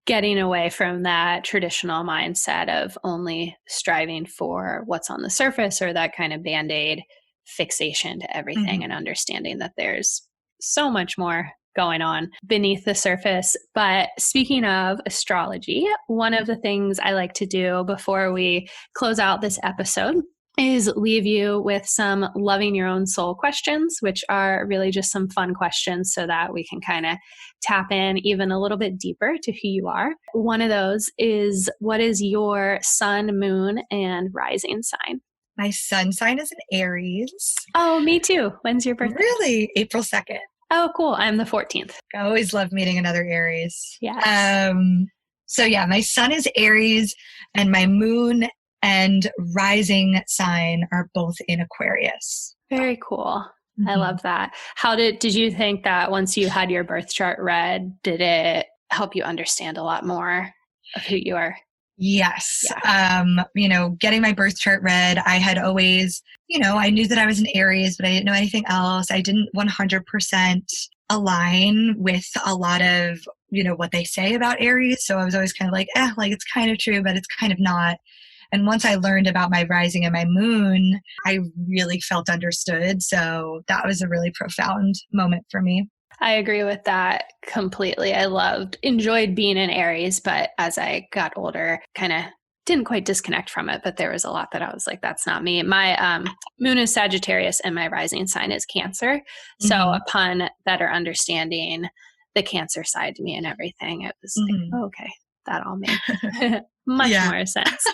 getting away from that traditional mindset of only striving for what's on the surface, or that kind of band-aid fixation to everything, and understanding that there's so much more going on beneath the surface. But speaking of astrology, one of the things I like to do before we close out this episode is leave you with some loving your own soul questions, which are really just some fun questions so that we can kind of tap in even a little bit deeper to who you are. One of those is, what is your sun, moon, and rising sign? My sun sign is an Aries. Oh, me too. When's your birthday? Really? April 2nd. Oh, cool. I'm the 14th. I always love meeting another Aries. Yes. So yeah, my sun is Aries, and my moon and rising sign are both in Aquarius. Very cool. I love that. How did you think that once you had your birth chart read, did it help you understand a lot more of who you are? Yes. Yeah. Getting my birth chart read, I had always, I knew that I was an Aries, but I didn't know anything else. I didn't 100% align with a lot of, what they say about Aries. So I was always kind of like, it's kind of true, but it's kind of not. And once I learned about my rising and my moon, I really felt understood. So that was a really profound moment for me. I agree with that completely. Enjoyed being in Aries, but as I got older, kind of didn't quite disconnect from it, but there was a lot that I was like, that's not me. My moon is Sagittarius and my rising sign is Cancer. So upon better understanding the Cancer side to me and everything, it was like, oh, okay, that all made much more sense.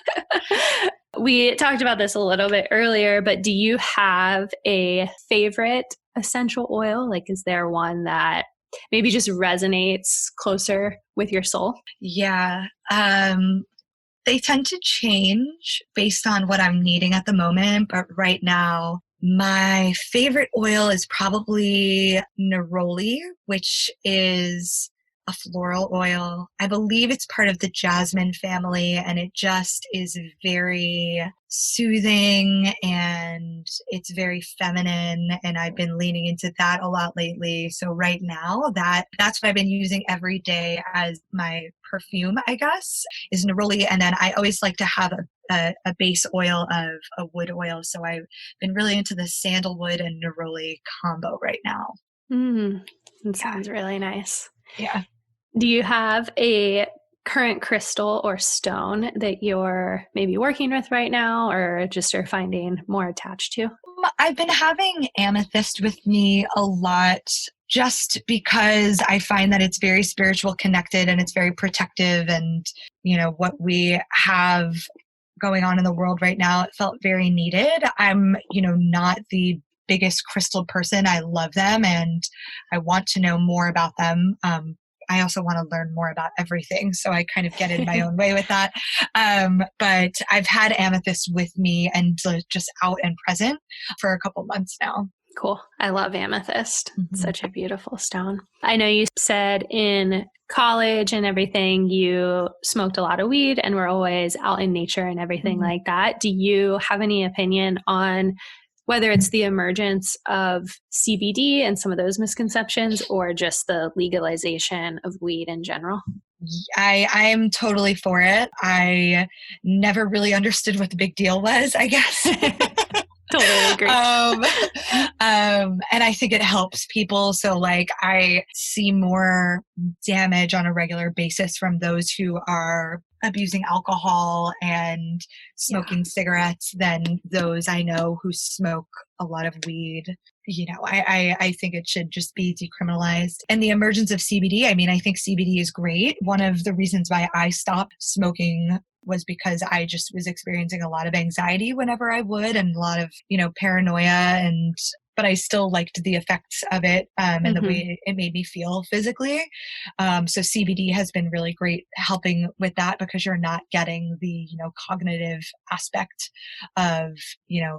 We talked about this a little bit earlier, but do you have a favorite essential oil? Like, is there one that maybe just resonates closer with your soul? Yeah. They tend to change based on what I'm needing at the moment. But right now, my favorite oil is probably neroli, which is a floral oil. I believe it's part of the jasmine family, and it just is very soothing and it's very feminine, and I've been leaning into that a lot lately. So right now that's what I've been using every day as my perfume, I guess, is neroli. And then I always like to have a base oil of a wood oil. So I've been really into the sandalwood and neroli combo right now. That sounds really nice. Yeah. Do you have a current crystal or stone that you're maybe working with right now, or just are finding more attached to? I've been having amethyst with me a lot, just because I find that it's very spiritual connected and it's very protective, and what we have going on in the world right now, it felt very needed. I'm not the biggest crystal person. I love them and I want to know more about them. I also want to learn more about everything. So I kind of get in my own way with that. But I've had amethyst with me and just out and present for a couple months now. Cool. I love amethyst. Mm-hmm. Such a beautiful stone. I know you said in college and everything, you smoked a lot of weed and were always out in nature and everything like that. Do you have any opinion on whether it's the emergence of CBD and some of those misconceptions or just the legalization of weed in general? I am totally for it. I never really understood what the big deal was, I guess. Totally agree. And I think it helps people. So like I see more damage on a regular basis from those who are abusing alcohol and smoking cigarettes than those I know who smoke a lot of weed. You know, I think it should just be decriminalized. And the emergence of CBD, I mean, I think CBD is great. One of the reasons why I stopped smoking was because I just was experiencing a lot of anxiety whenever I would and a lot of, paranoia but I still liked the effects of it and the way it made me feel physically. So CBD has been really great helping with that because you're not getting the, cognitive aspect of,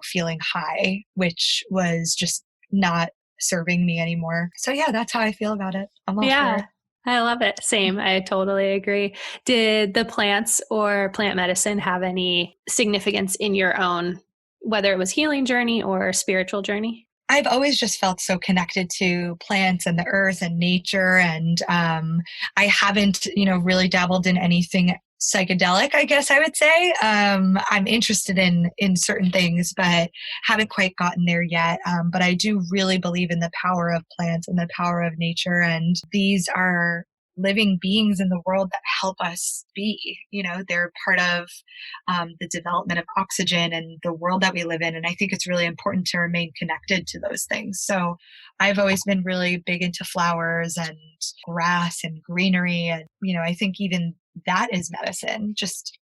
feeling high, which was just not serving me anymore. So yeah, that's how I feel about it. I'm all for it. I love it. Same. I totally agree. Did the plants or plant medicine have any significance in your own, whether it was healing journey or spiritual journey? I've always just felt so connected to plants and the earth and nature. And I haven't, really dabbled in anything psychedelic, I guess I would say. I'm interested in certain things, but haven't quite gotten there yet. But I do really believe in the power of plants and the power of nature. And these are living beings in the world that help us be. They're part of the development of oxygen and the world that we live in. And I think it's really important to remain connected to those things. So I've always been really big into flowers and grass and greenery. And, I think even that is medicine, just,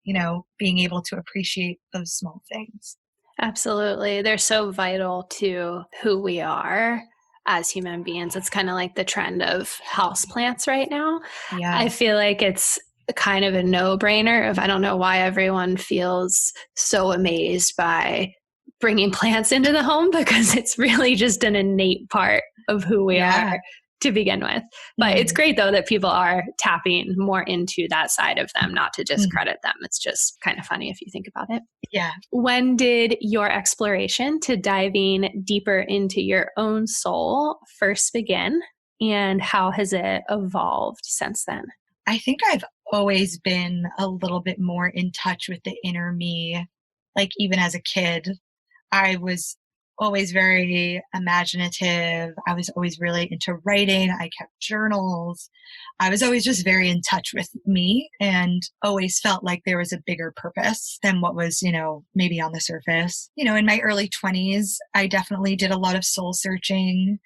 being able to appreciate those small things. Absolutely. They're so vital to who we are as human beings. It's kind of like the trend of houseplants right now. Yeah. I feel like it's kind of a no-brainer. I don't know why everyone feels so amazed by bringing plants into the home because it's really just an innate part of who we are to begin with. But it's great though that people are tapping more into that side of them, not to discredit them. It's just kind of funny if you think about it. Yeah. When did your exploration to diving deeper into your own soul first begin? And how has it evolved since then? I think I've always been a little bit more in touch with the inner me. Like even as a kid, I was always very imaginative. I was always really into writing. I kept journals. I was always just very in touch with me and always felt like there was a bigger purpose than what was, maybe on the surface. In my early 20s, I definitely did a lot of soul searching,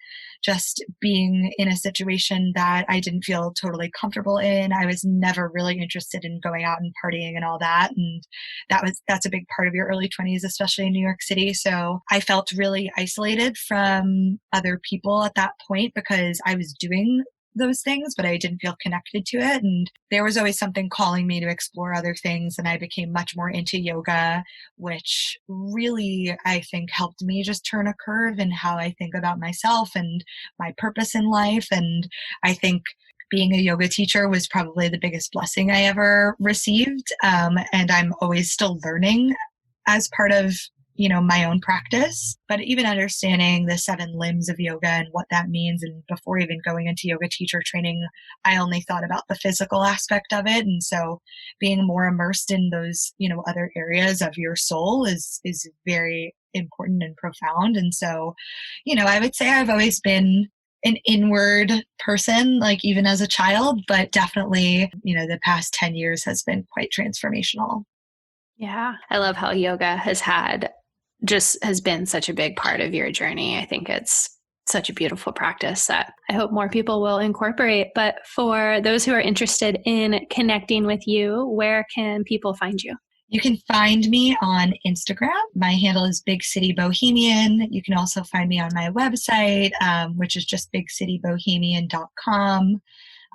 just being in a situation that I didn't feel totally comfortable in. I was never really interested in going out and partying and all that. And that's a big part of your early 20s, especially in New York City. So I felt really isolated from other people at that point because I was doing those things, but I didn't feel connected to it. And there was always something calling me to explore other things. And I became much more into yoga, which really, I think, helped me just turn a curve in how I think about myself and my purpose in life. And I think being a yoga teacher was probably the biggest blessing I ever received. And I'm always still learning as part of my own practice, but even understanding the 7 limbs of yoga and what that means. And before even going into yoga teacher training, I only thought about the physical aspect of it. And so being more immersed in those, other areas of your soul is very important and profound. And so, I would say I've always been an inward person, like even as a child, but definitely, the past 10 years has been quite transformational. Yeah. I love how yoga has been such a big part of your journey. I think it's such a beautiful practice that I hope more people will incorporate. But for those who are interested in connecting with you, where can people find you? You can find me on Instagram. My handle is Big City Bohemian. You can also find me on my website, which is just bigcitybohemian.com.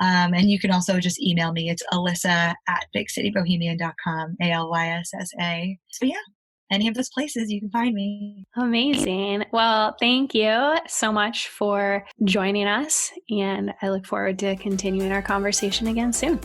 And you can also just email me. It's alyssa@bigcitybohemian.com, ALYSSA. So yeah, any of those places you can find me. Amazing. Well, thank you so much for joining us, and I look forward to continuing our conversation again soon.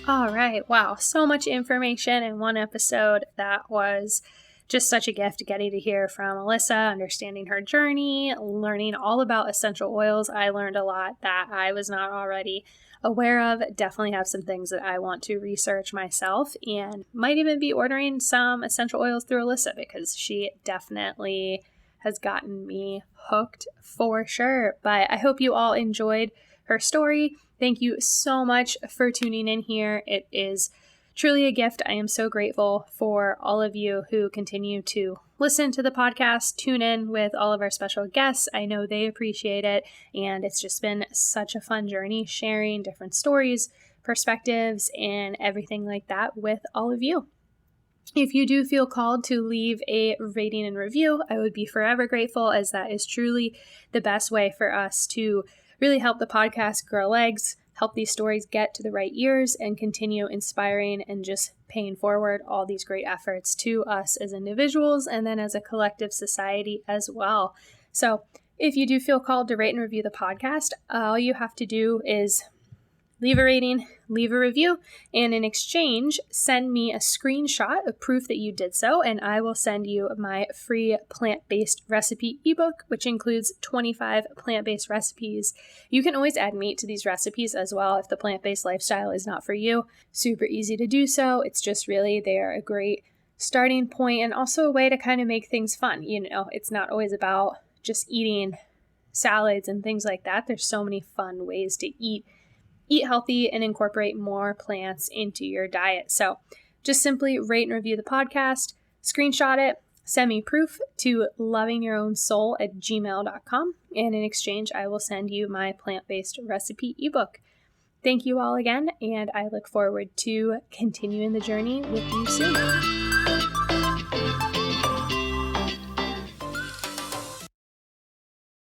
All right. Wow. So much information in one episode. That was just such a gift getting to hear from Alyssa, understanding her journey, learning all about essential oils. I learned a lot that I was not already aware of. Definitely have some things that I want to research myself, and might even be ordering some essential oils through Alyssa because she definitely has gotten me hooked for sure. But I hope you all enjoyed her story. Thank you so much for tuning in here. It is truly a gift. I am so grateful for all of you who continue to listen to the podcast, tune in with all of our special guests. I know they appreciate it, and it's just been such a fun journey sharing different stories, perspectives, and everything like that with all of you. If you do feel called to leave a rating and review, I would be forever grateful, as that is truly the best way for us to really help the podcast grow legs, help these stories get to the right ears, and continue inspiring and just paying forward all these great efforts to us as individuals and then as a collective society as well. So if you do feel called to rate and review the podcast, all you have to do is leave a rating, leave a review, and in exchange, send me a screenshot of proof that you did so, and I will send you my free plant-based recipe ebook, which includes 25 plant-based recipes. You can always add meat to these recipes as well if the plant-based lifestyle is not for you. Super easy to do so. It's just really, they're a great starting point and also a way to kind of make things fun. You know, it's not always about just eating salads and things like that. There's so many fun ways to eat healthy and incorporate more plants into your diet. So just simply rate and review the podcast, screenshot it, send me proof to lovingyourownsoul@gmail.com, and in exchange, I will send you my plant-based recipe ebook. Thank you all again, and I look forward to continuing the journey with you soon.